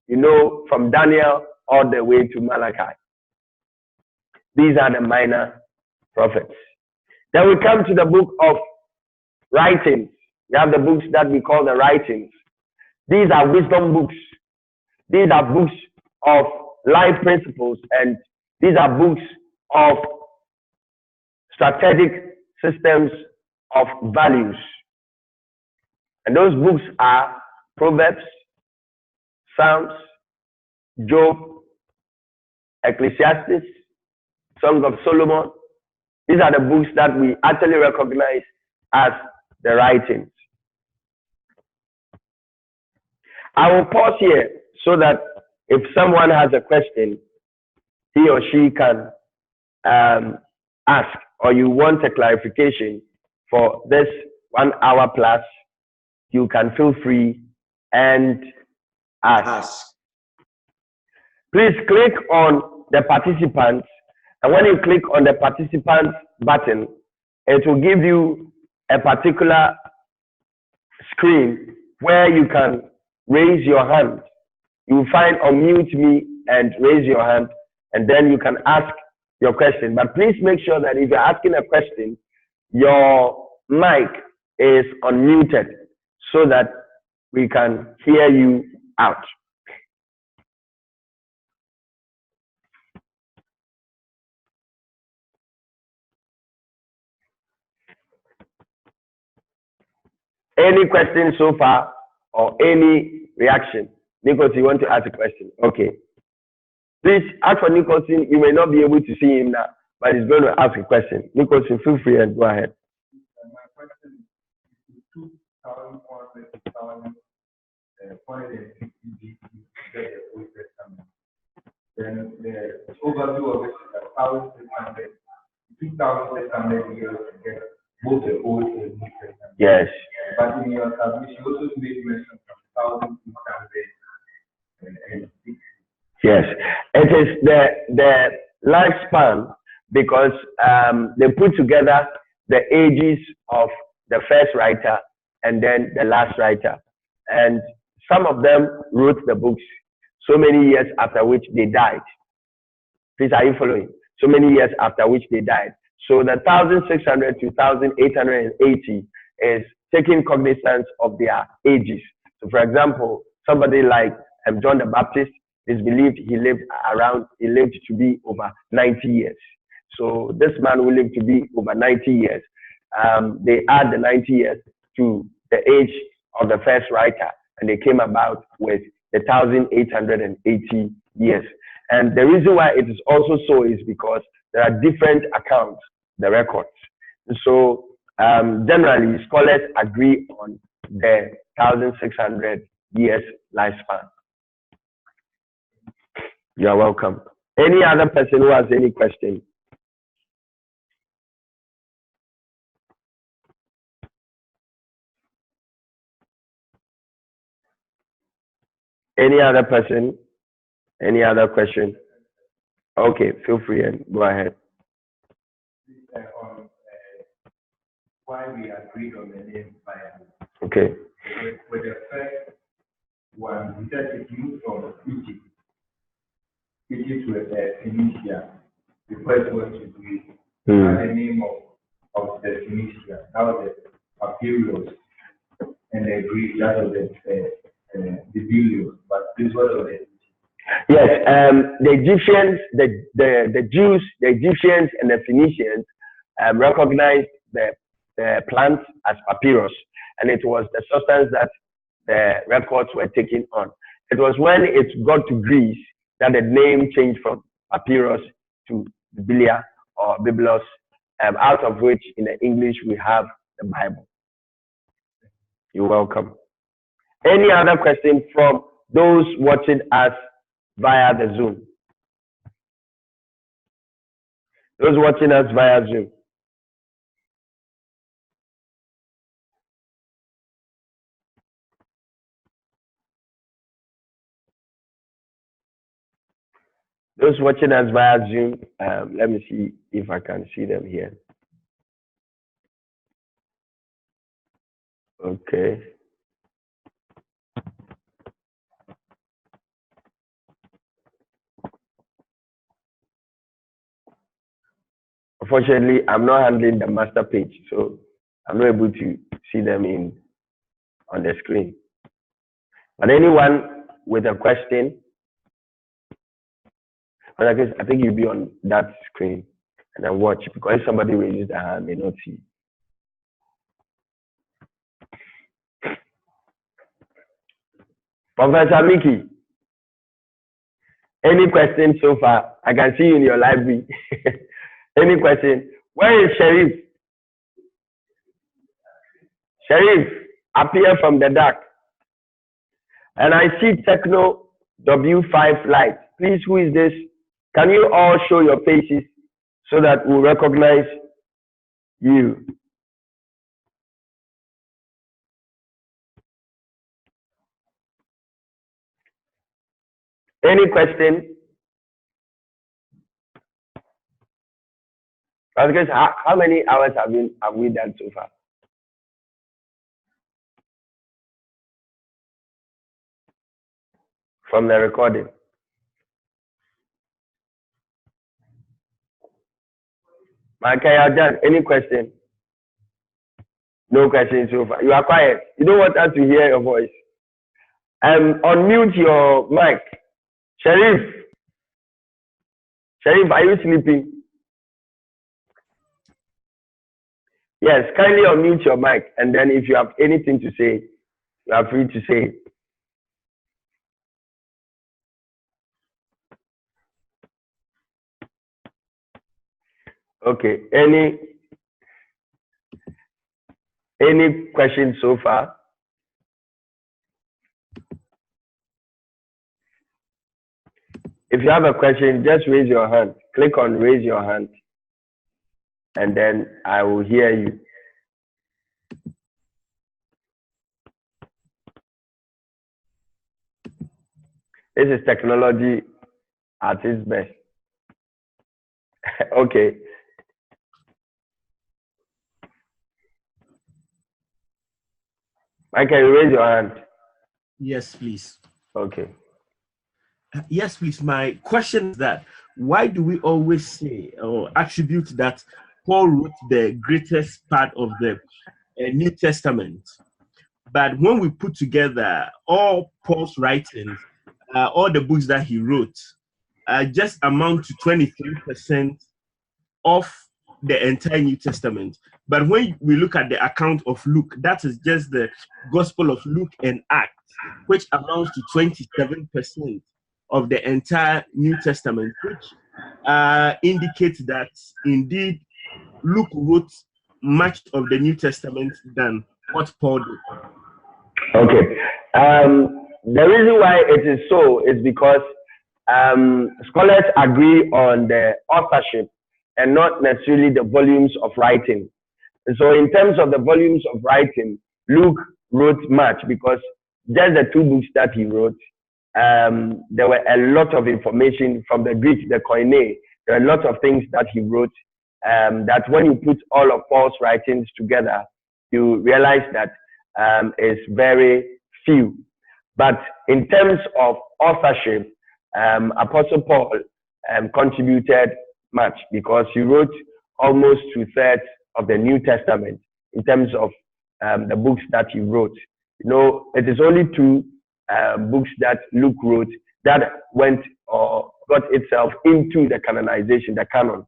you know, from Daniel all the way to Malachi. These are the minor prophets. Then we come to the book of writings. We have the books that we call the writings. These are wisdom books. These are books of life principles, and these are books of strategic systems of values. And those books are Proverbs, Psalms, Job, Ecclesiastes, Song of Solomon. These are the books that we actually recognize as the writings. I will pause here so that if someone has a question, he or she can ask, or you want a clarification for this 1 hour plus, you can feel free and ask. Please click on the participants, and when you click on the participants button, it will give you a particular screen where you can raise your hand. You will find unmute me and raise your hand, and then you can ask your question. But please make sure that if you're asking a question, your mic is unmuted so that we can hear you out. Any questions so far or any reaction? Nicholas, you want to ask a question? Okay. Please, as for Nicholson, you may not be able to see him now, but he's going to ask a question. Nicholson, feel free and go ahead. My question is 2,400 get the Old Testament. Then the overview of it is 1,600, 2,600 years to get both the Old and New Testament. Yes. But in your submission, you also make mention from 1,600 and 6. Yes, it is the lifespan because they put together the ages of the first writer and then the last writer, and some of them wrote the books so many years after which they died. Please, are you following? So many years after which they died. So the 1600 to 1880 is taking cognizance of their ages. So, for example, somebody like John the Baptist is believed he lived to be over 90 years. So this man who lived to be over 90 years, they add the 90 years to the age of the first writer, and they came about with the 1880 years. And the reason why it is also so is because there are different accounts, the records. So generally, scholars agree on the 1600 years lifespan. You are welcome. Any other person who has any question? Any other person? Any other question? Okay, feel free and go ahead. Why we agreed on the name Bible. Okay. With the first one, we said it moved from Egypt. Egypt was Phoenicia. The first one to Greece. The name of the Phoenicia. That was the Papyrus. And the Greek, that was the Biblios. But this was the yes, the Egyptians, the Jews, the Egyptians, and the Phoenicians recognized the plants as papyrus, and it was the substance that the records were taken on. It was when it got to Greece that the name changed from papyrus to Biblia or Biblos, out of which in the English we have the Bible. You're welcome. Any other question from those watching us via the Zoom? Those watching us via Zoom. Those watching us via Zoom, let me see if I can see them here. Okay. Unfortunately, I'm not handling the master page, so I'm not able to see them on the screen. But anyone with a question, I think you'll be on that screen and then watch, because if somebody raises their hand, they not see. Professor Mickey, any questions so far? I can see you in your library. Any question? Where is Sharif? Sharif, appear from the dark. And I see Techno W5 Light. Please, who is this? Can you all show your faces so that we'll recognize you? Any question? Because how many hours have we done so far? From the recording. Makayajan, any question? No question so far. You are quiet. You don't want us to hear your voice. Unmute your mic. Sharif, are you sleeping? Yes, kindly unmute your mic, and then if you have anything to say, you are free to say. Okay, any questions so far? If you have a question, just raise your hand. Click on raise your hand, and then I will hear you. This is technology at its best. Okay. Michael, you raise your hand. Yes, please. Okay. Yes, please. My question is that why do we always say or attribute that Paul wrote the greatest part of the New Testament? But when we put together all Paul's writings, all the books that he wrote, just amount to 23% of the entire New Testament. But when we look at the account of Luke, that is just the Gospel of Luke and Acts, which amounts to 27% of the entire New Testament, which indicates that indeed Luke wrote much of the New Testament than what Paul did. Okay. The reason why it is so is because scholars agree on the authorship and not necessarily the volumes of writing. And so in terms of the volumes of writing, Luke wrote much because just the 2 books that he wrote, there were a lot of information from the Greek, the Koine. There are a lot of things that he wrote that when you put all of Paul's writings together, you realize that is very few. But in terms of authorship, Apostle Paul contributed much because he wrote almost 2/3 of the New Testament in terms of the books that he wrote. You know, it is only 2 books that Luke wrote that went or got itself into the canonization, the canon.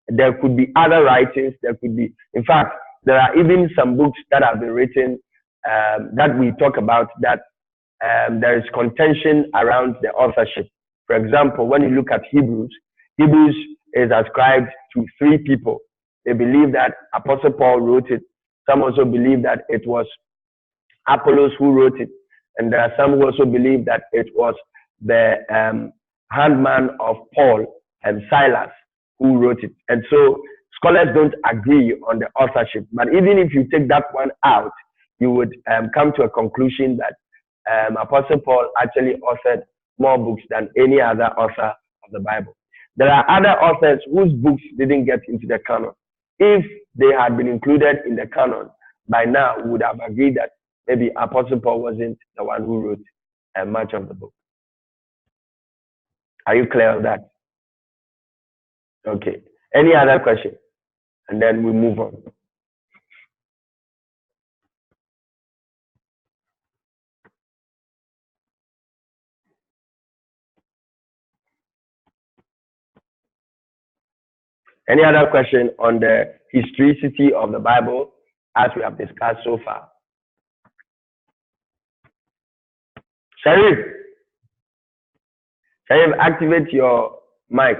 There could be other writings, there could be, in fact, there are even some books that have been written that we talk about that there is contention around the authorship. For example, when you look at Hebrews is ascribed to 3 people. They believe that Apostle Paul wrote it. Some also believe that it was Apollos who wrote it. And there are some who also believe that it was the handman of Paul and Silas who wrote it. And so scholars don't agree on the authorship. But even if you take that one out, you would come to a conclusion that Apostle Paul actually authored more books than any other author of the Bible. There are other authors whose books didn't get into the canon. If they had been included in the canon, by now we would have agreed that maybe Apostle Paul wasn't the one who wrote much of the book. Are you clear on that? Okay. Any other question? And then we move on. Any other question on the historicity of the Bible as we have discussed so far? Sharif, activate your mic.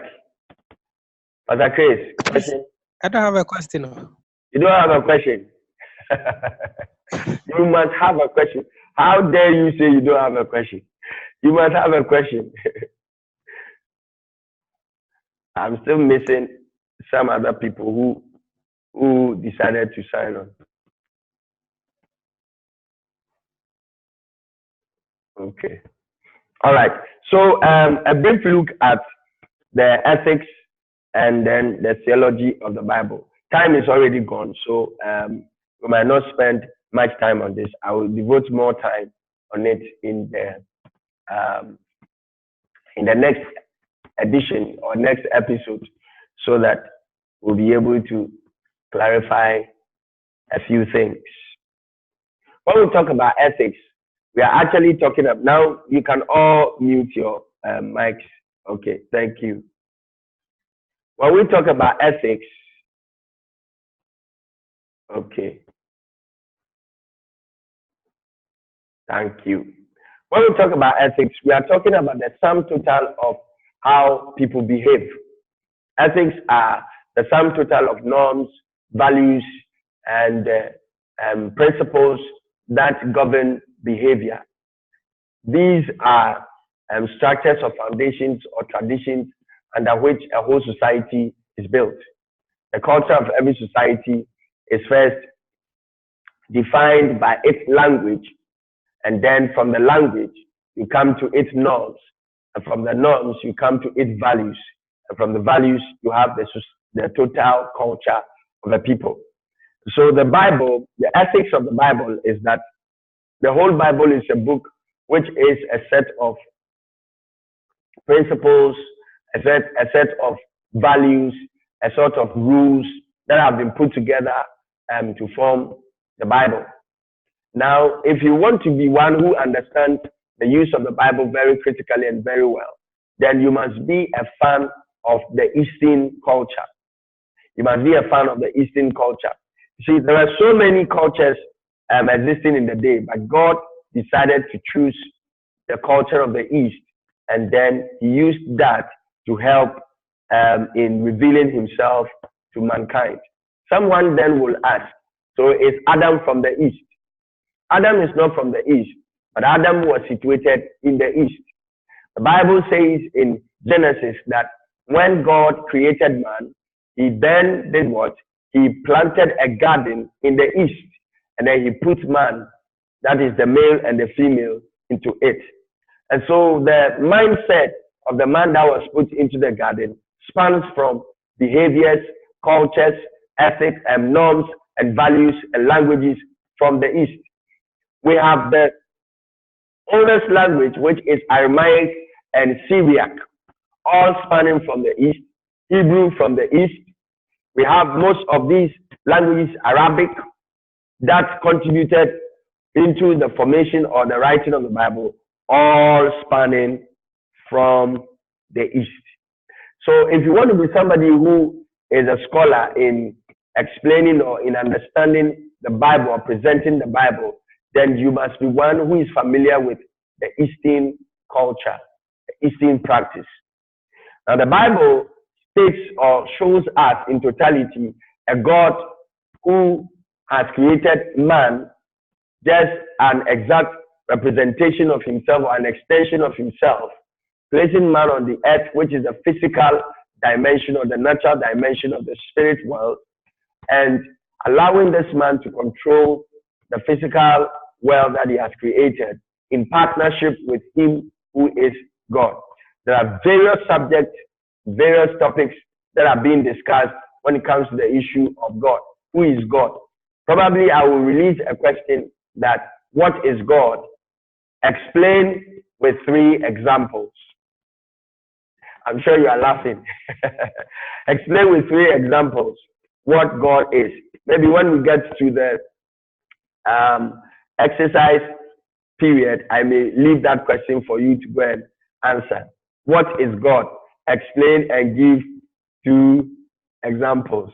Pastor Chris, question? I don't have a question. You don't have a question? You must have a question. How dare you say you don't have a question? You must have a question. I'm still missing some other people who decided to sign on. Okay. All right. So a brief look at the ethics and then the theology of the Bible. Time is already gone, so we might not spend much time on this. I will devote more time on it in the next edition or next episode, so that we'll be able to clarify a few things. When we talk about ethics, we are actually talking about, now you can all mute your mics. Okay, thank you. When we talk about ethics, okay, thank you. When we talk about ethics, we are talking about the sum total of how people behave. Ethics are the sum total of norms, values, and principles that govern behavior. These are structures or foundations or traditions under which a whole society is built. The culture of every society is first defined by its language, and then from the language you come to its norms, And from the norms, you come to its values. And from the values, you have the total culture of the people. So the Bible, the ethics of the Bible is that the whole Bible is a book which is a set of principles, a set of values, a sort of rules that have been put together to form the Bible. Now, if you want to be one who understands the use of the Bible very critically and very well, then you must be a fan of the Eastern culture. You must be a fan of the Eastern culture. See, there are so many cultures existing in the day, but God decided to choose the culture of the East, and then he used that to help in revealing himself to mankind. Someone then will ask, so is Adam from the East? Adam is not from the East, but Adam was situated in the East. The Bible says in Genesis that when God created man, he then did what? He planted a garden in the East, and then he put man, that is the male and the female, into it. And so the mindset of the man that was put into the garden spans from behaviors, cultures, ethics, and norms, and values, and languages from the East. We have the oldest language, which is Aramaic and Syriac, all spanning from the East, Hebrew from the East. We have most of these languages, Arabic, that contributed into the formation or the writing of the Bible, all spanning from the East. So if you want to be somebody who is a scholar in explaining or in understanding the Bible or presenting the Bible, then you must be one who is familiar with the Eastern culture, the Eastern practice. Now the Bible states or shows us in totality a God who has created man, just an exact representation of himself or an extension of himself, placing man on the earth, which is the physical dimension or the natural dimension of the spirit world, and allowing this man to control the physical world that he has created in partnership with him who is God. There are various subjects, various topics that are being discussed when it comes to the issue of God. Who is God? Probably I will release a question that, what is God? Explain with 3 examples. I'm sure you are laughing. Explain with 3 examples what God is. Maybe when we get to the exercise period, I may leave that question for you to go and answer. What is God? Explain and give 2 examples.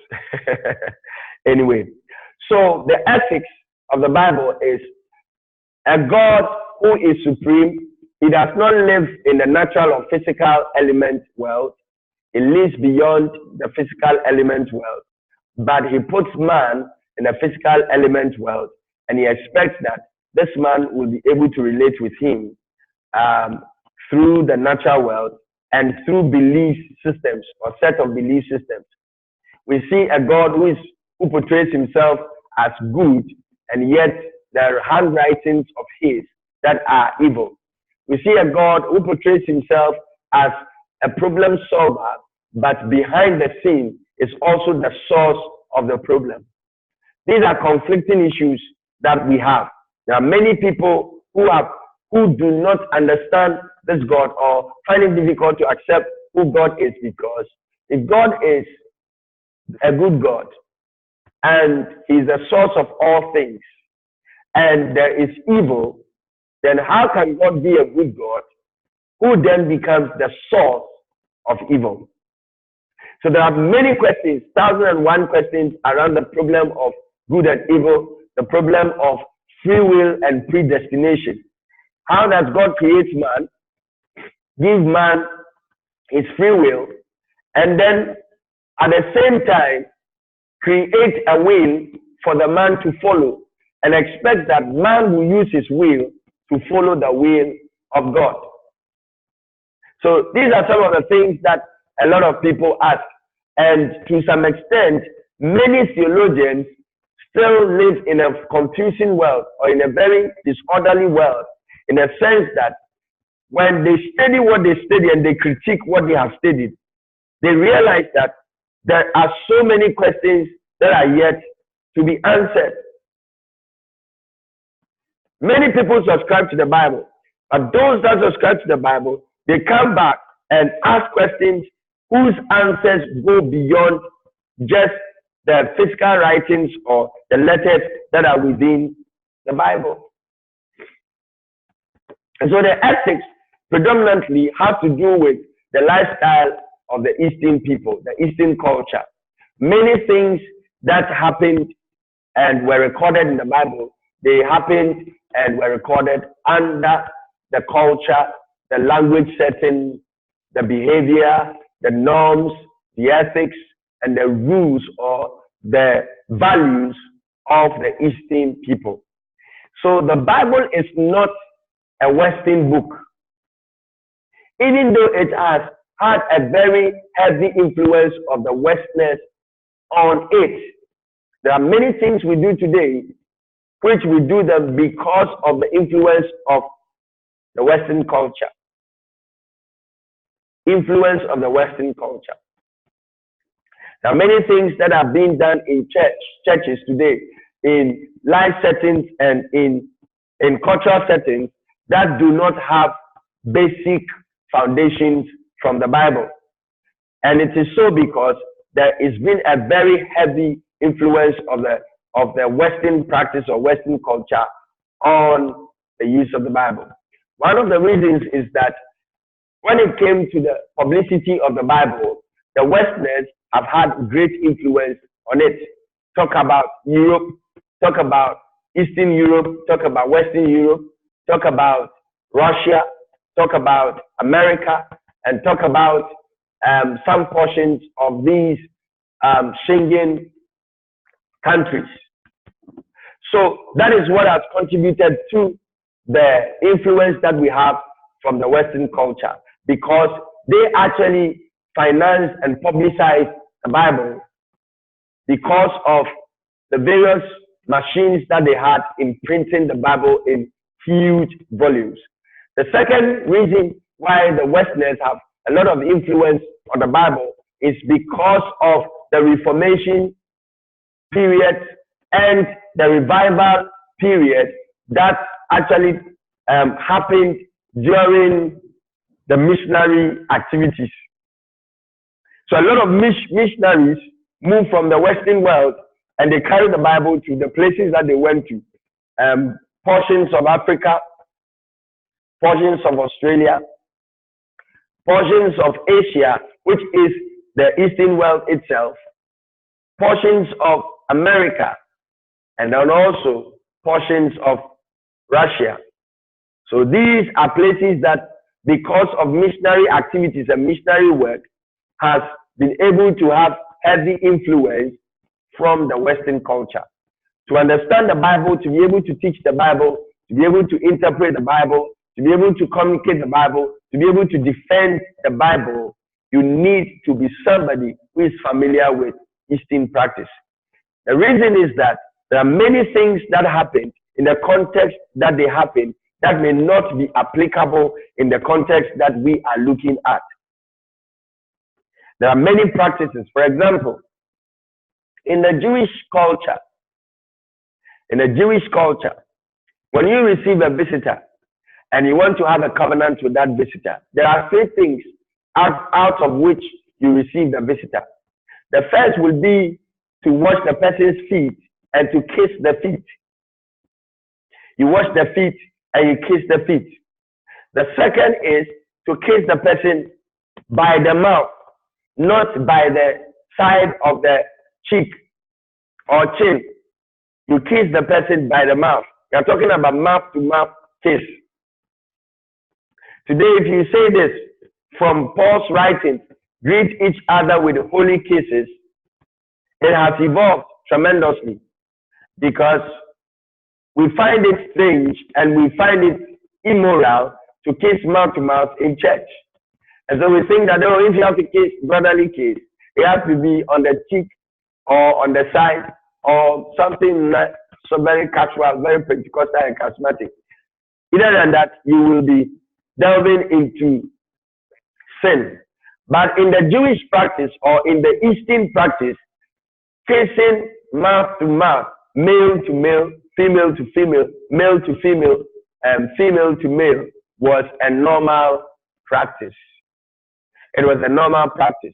Anyway, so the ethics of the Bible is a God who is supreme. He does not live in the natural or physical element world. He lives beyond the physical element world. But he puts man in the physical element world, and he expects that this man will be able to relate with him through the natural world and through belief systems or set of belief systems. We see a God who portrays himself as good, and yet there are handwritings of his that are evil. We see a God who portrays himself as a problem solver, but behind the scene is also the source of the problem. These are conflicting issues that we have. There are many people who do not understand this God or find it difficult to accept who God is, because if God is a good God and he is the source of all things, and there is evil, then how can God be a good God who then becomes the source of evil? So there are many questions, 1,001 questions around the problem of good and evil, the problem of free will and predestination. How does God create man, give man his free will, and then at the same time create a will for the man to follow, and expect that man will use his will to follow the will of God? So these are some of the things that a lot of people ask, and to some extent, many theologians still live in a confusing world or in a very disorderly world, in a sense that when they study what they study and they critique what they have studied, they realize that there are so many questions that are yet to be answered. Many people subscribe to the Bible, but those that subscribe to the Bible, they come back and ask questions whose answers go beyond just the physical writings or the letters that are within the Bible. And so the ethics predominantly have to do with the lifestyle of the Eastern people, the Eastern culture. Many things that happened and were recorded in the Bible, they happened and were recorded under the culture, the language setting, the behavior, the norms, the ethics, and the rules or the values of the Eastern people. So the Bible is not a Western book. Even though it has had a very heavy influence of the Westerners on it, there are many things we do today which we do them because of the influence of the Western culture. Influence of the Western culture. There are many things that are being done in churches today, in life settings and in cultural settings that do not have basic foundations from the Bible. And it is so because there has been a very heavy influence of the Western practice or Western culture on the use of the Bible. One of the reasons is that when it came to the publicity of the Bible, the Westerners have had great influence on it. Talk about Europe, talk about Eastern Europe, talk about Western Europe, talk about Russia, talk about America, and talk about some portions of these Schengen countries. So that is what has contributed to the influence that we have from the Western culture, because they actually finance and publicize the Bible because of the various machines that they had in printing the Bible in huge volumes. The second reason why the Westerners have a lot of influence on the Bible is because of the Reformation period and the revival period that actually happened during the missionary activities. So a lot of missionaries moved from the Western world and they carried the Bible to the places that they went to. Portions of Africa, portions of Australia, portions of Asia, which is the Eastern world itself, portions of America, and then also portions of Russia. So these are places that, because of missionary activities and missionary work, has been able to have heavy influence from the Western culture. To understand the Bible, to be able to teach the Bible, to be able to interpret the Bible, to be able to communicate the Bible, to be able to defend the Bible, you need to be somebody who is familiar with Eastern practice. The reason is that there are many things that happen in the context that they happen that may not be applicable in the context that we are looking at. There are many practices. For example, in the Jewish culture, when you receive a visitor and you want to have a covenant with that visitor, there are three things out of which you receive the visitor. The first will be to wash the person's feet and to kiss the feet. You wash the feet and you kiss the feet. The second is to kiss the person by the mouth, not by the side of the cheek or chin. You kiss the person by the mouth. You're talking about mouth-to-mouth kiss. Today, if you say this from Paul's writing, greet each other with holy kisses, it has evolved tremendously because we find it strange and we find it immoral to kiss mouth-to-mouth in church. And so we think that, oh, if you have to kiss, brotherly kiss, it has to be on the cheek or on the side or something like so very casual, very Pentecostal and charismatic. Other than that, you will be delving into sin. But in the Jewish practice or in the Eastern practice, kissing mouth to mouth, male to male, female to female, male to female, and female to male was a normal practice. It was a normal practice.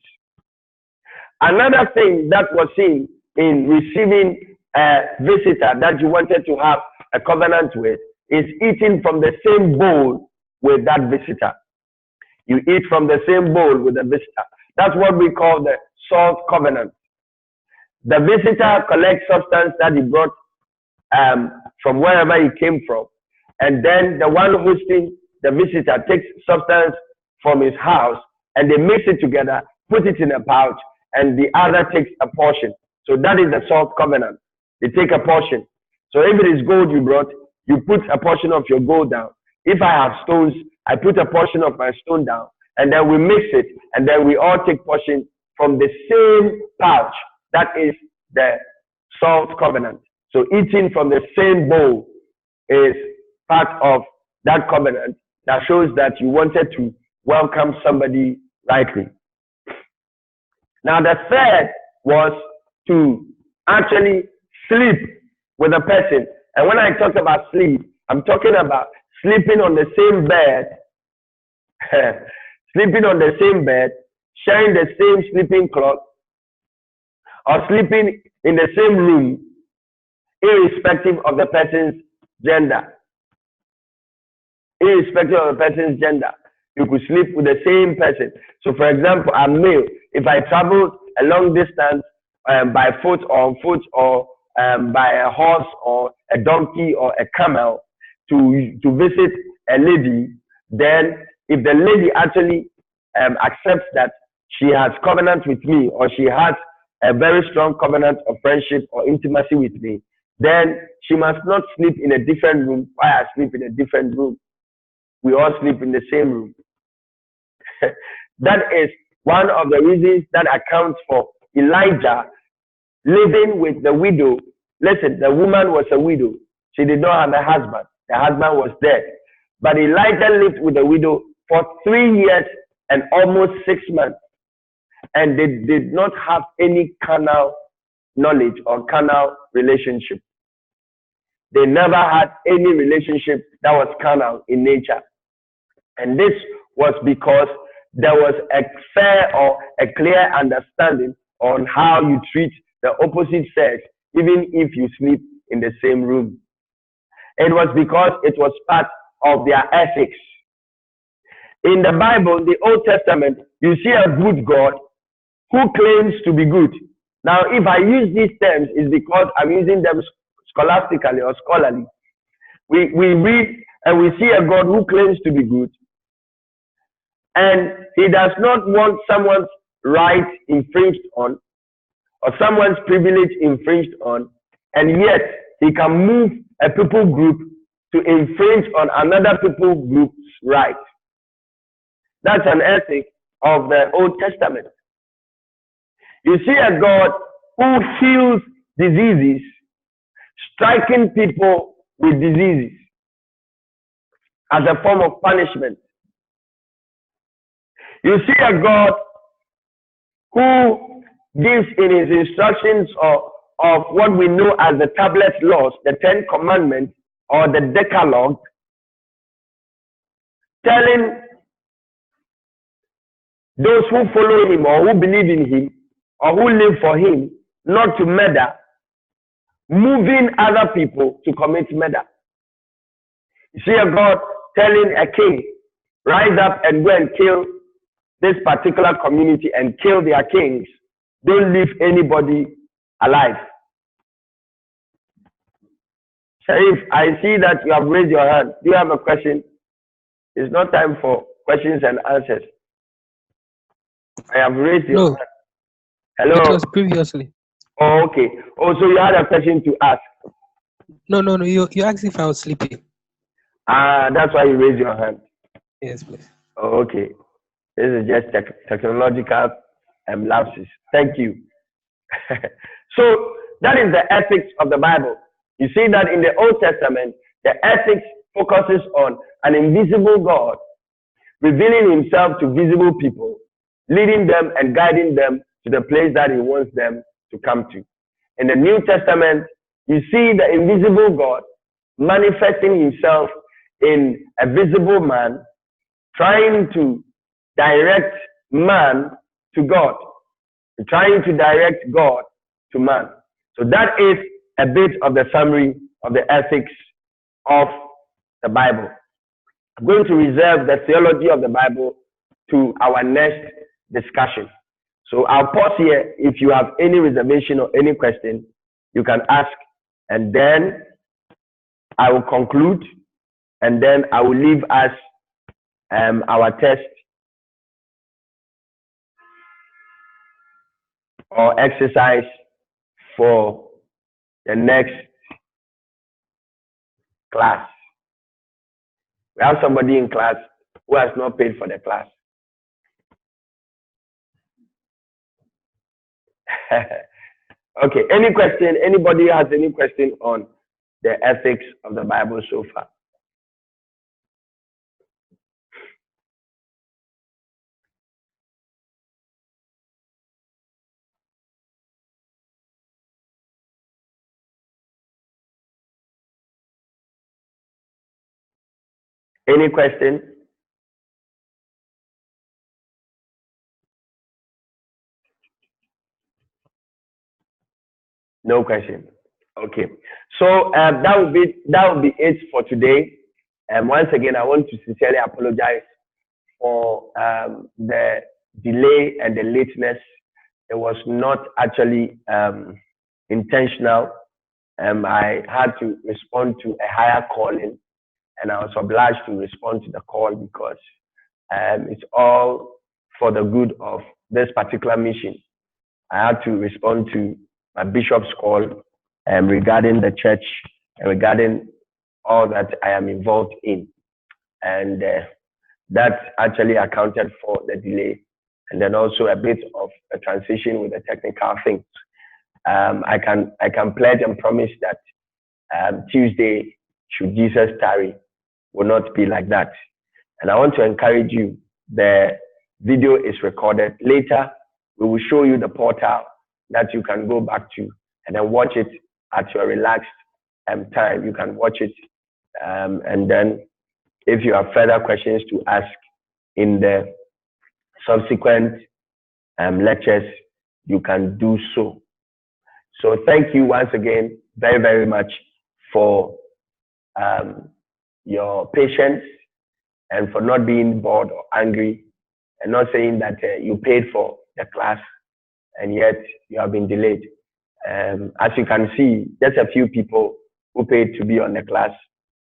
Another thing that was seen in receiving a visitor that you wanted to have a covenant with is eating from the same bowl with that visitor. You eat from the same bowl with the visitor. That's what we call the SUTT covenant. The visitor collects substance that he brought from wherever he came from. And then the one hosting the visitor takes substance from his house and they mix it together, put it in a pouch, and the other takes a portion. So that is the SUTT covenant. They take a portion. So if it is gold you brought, you put a portion of your gold down. If I have stones, I put a portion of my stone down, and then we mix it, and then we all take portion from the same pouch. That is the SUTT covenant. So eating from the same bowl is part of that covenant that shows that you wanted to welcome somebody rightly. Now the third was to actually sleep with a person. And when I talk about sleep, I'm talking about sleeping on the same bed, sleeping on the same bed, sharing the same sleeping cloth, or sleeping in the same room, irrespective of the person's gender. Irrespective of the person's gender, you could sleep with the same person. So, for example, I'm male. If I travel a long distance by foot or on foot or by a horse or a donkey or a camel to visit a lady, then if the lady actually accepts that she has covenant with me or she has a very strong covenant of friendship or intimacy with me, then she must not sleep in a different room while I sleep in a different room. We all sleep in the same room. That is one of the reasons that accounts for Elijah living with the widow. Listen, the woman was a widow. She did not have a husband. The husband was dead. But Elijah lived with the widow for 3 years and almost 6 months. And they did not have any carnal knowledge or carnal relationship. They never had any relationship that was carnal in nature. And this was because there was a fair or a clear understanding on how you treat the opposite sex, even if you sleep in the same room. It was because it was part of their ethics. In the Bible, the Old Testament, you see a good God who claims to be good. Now, if I use these terms, it's because I'm using them scholastically or scholarly. We read and we see a God who claims to be good, and he does not want someone's right infringed on or someone's privilege infringed on, and yet he can move a people group to infringe on another people group's right. That's an ethic of the Old Testament. You see a God who heals diseases, striking people with diseases as a form of punishment. You see a God who gives in his instructions of what we know as the tablet laws, the 10 commandments or the Decalogue, telling those who follow him or who believe in him or who live for him not to murder, moving other people to commit murder. You see a God telling a king, rise up and go and kill this particular community and kill their kings. Don't leave anybody alive. Sharif, I see that you have raised your hand. Do you have a question? It's not time for questions and answers. I have raised your hand. Hello? It was previously. Oh, okay. Oh, so you had a question to ask? No. You asked if I was sleeping. That's why you raised your hand. Yes, please. Oh, okay. This is just technological lapses. Thank you. So that is the ethics of the Bible. You see that in the Old Testament, the ethics focuses on an invisible God revealing himself to visible people, leading them and guiding them to the place that he wants them to come to. In the New Testament, you see the invisible God manifesting himself in a visible man, trying to direct man to God, trying to direct God to man. So that is a bit of the summary of the ethics of the Bible. I'm going to reserve the theology of the Bible to our next discussion. So I'll pause here. If you have any reservation or any question, you can ask, and then I will conclude, and then I will leave us our test or exercise for the next class. We have somebody in class who has not paid for the class. Okay, any question? Anybody has any question on the ethics of the Bible so far? Any question? No question. Okay. So that will be it for today. And once again, I want to sincerely apologize for the delay and the lateness. It was not actually intentional. I had to respond to a higher calling, and I was obliged to respond to the call because it's all for the good of this particular mission. I had to respond to my bishop's call regarding the church and regarding all that I am involved in. And that actually accounted for the delay. And then also a bit of a transition with the technical things. I can pledge and promise that Tuesday, should Jesus tarry, will not be like that. And I want to encourage you, the video is recorded. Later, we will show you the portal that you can go back to and then watch it at your relaxed time. You can watch it. And then if you have further questions to ask in the subsequent lectures, you can do so. So thank you once again very, very much for your patience and for not being bored or angry and not saying that you paid for the class and yet you have been delayed. As you can see, just a few people who paid to be on the class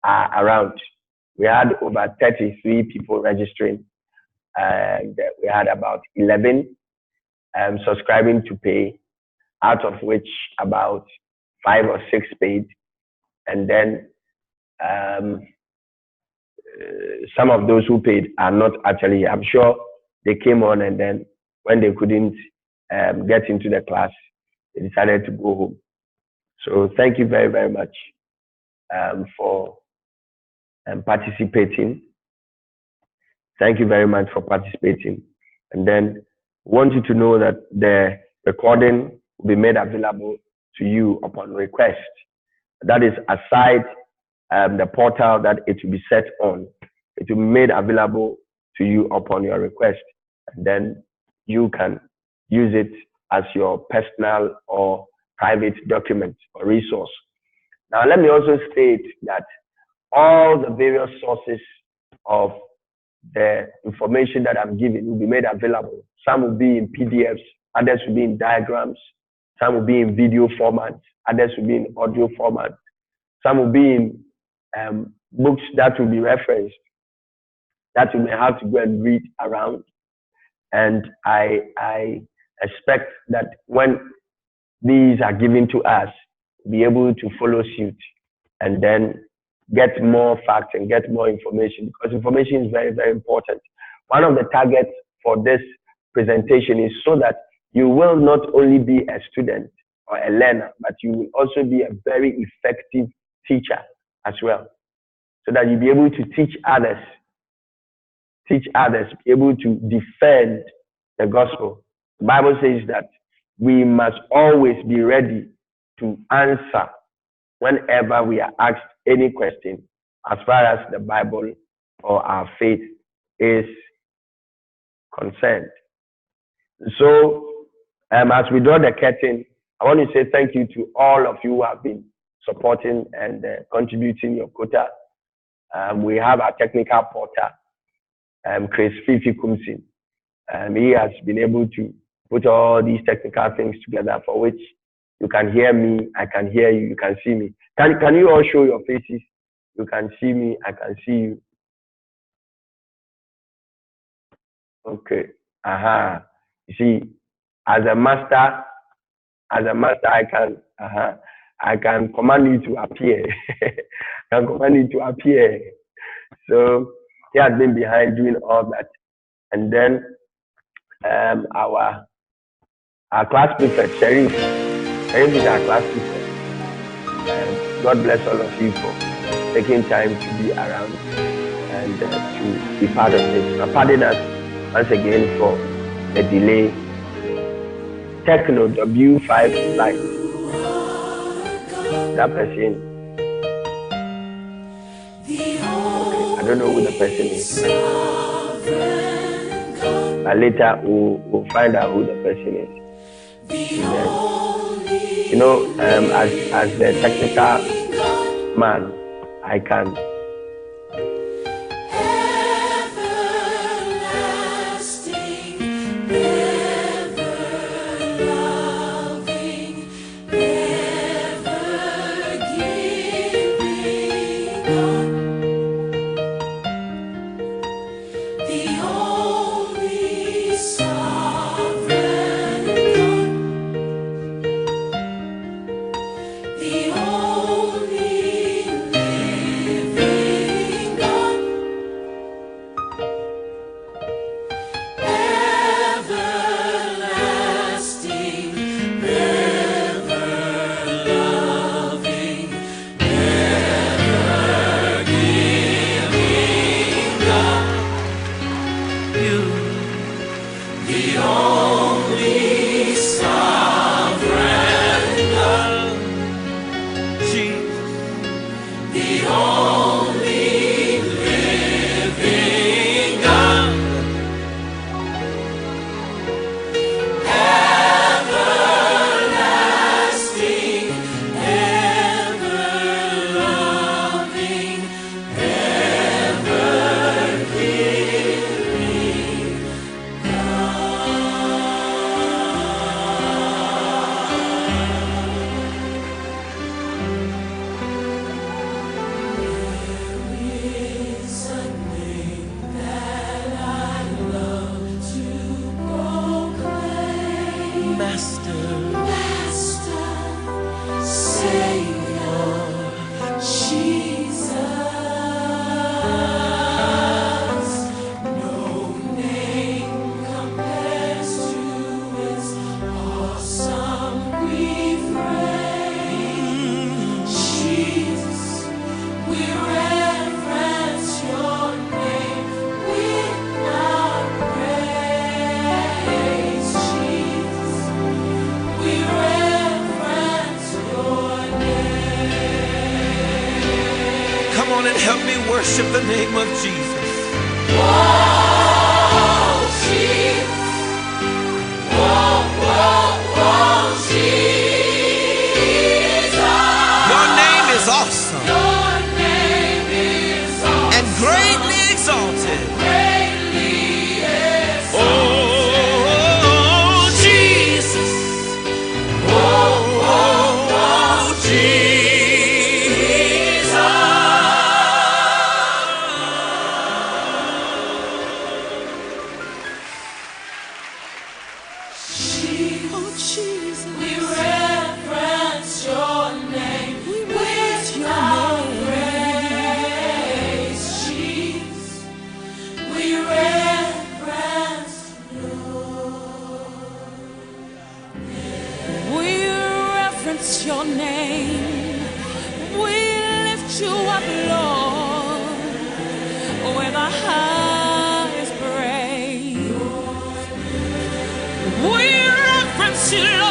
are around. We had over 33 people registering, and we had about 11 subscribing to pay, out of which about 5 or 6 paid. And then some of those who paid are not actually, I'm sure they came on, and then when they couldn't get into the class, they decided to go home. So thank you very, very much for participating. Thank you very much for participating. And then want you to know that the recording will be made available to you upon request. That is aside the portal that it will be set on. It will be made available to you upon your request. And then you can use it as your personal or private document or resource. Now, let me also state that all the various sources of the information that I'm giving will be made available. Some will be in PDFs, others will be in diagrams, some will be in video format, others will be in audio format, some will be in books that will be referenced, that you may have to go and read around. And I expect that when these are given to us, be able to follow suit and then get more facts and get more information, because information is very, very important. One of the targets for this presentation is so that you will not only be a student or a learner, but you will also be a very effective teacher as well, so that you'll be able to teach others teach others, be able to defend the gospel. The Bible says that we must always be ready to answer whenever we are asked any question as far as the Bible or our faith is concerned. So, as we draw the curtain, I want to say thank you to all of you who have been supporting and contributing your quota. We have our technical porter, Chris Fifi Kumsin. He has been able to put all these technical things together, for which you can hear me, I can hear you, you can see me. Can you all show your faces? You can see me, I can see you. Okay. You see, as a master, I can command you to appear. I can command you to appear. So he has been behind doing all that. And then our class prefect, Sharif is our class prefect. God bless all of you for taking time to be around and to be part of this. Pardon us once again for the delay. Techno W5 Light. That person. Okay, I don't know who the person is. But later we'll find out who the person is. You know, as the technical man, I can help me worship the name of Jesus. Whoa, Jesus. Whoa, Jesus. Your name is awesome. Your name is awesome. And greatly exalted. Greatly exalted. Oh, Jesus. Whoa, Jesus. Your name, we lift you up, Lord, with our highest We reverence you, Lord.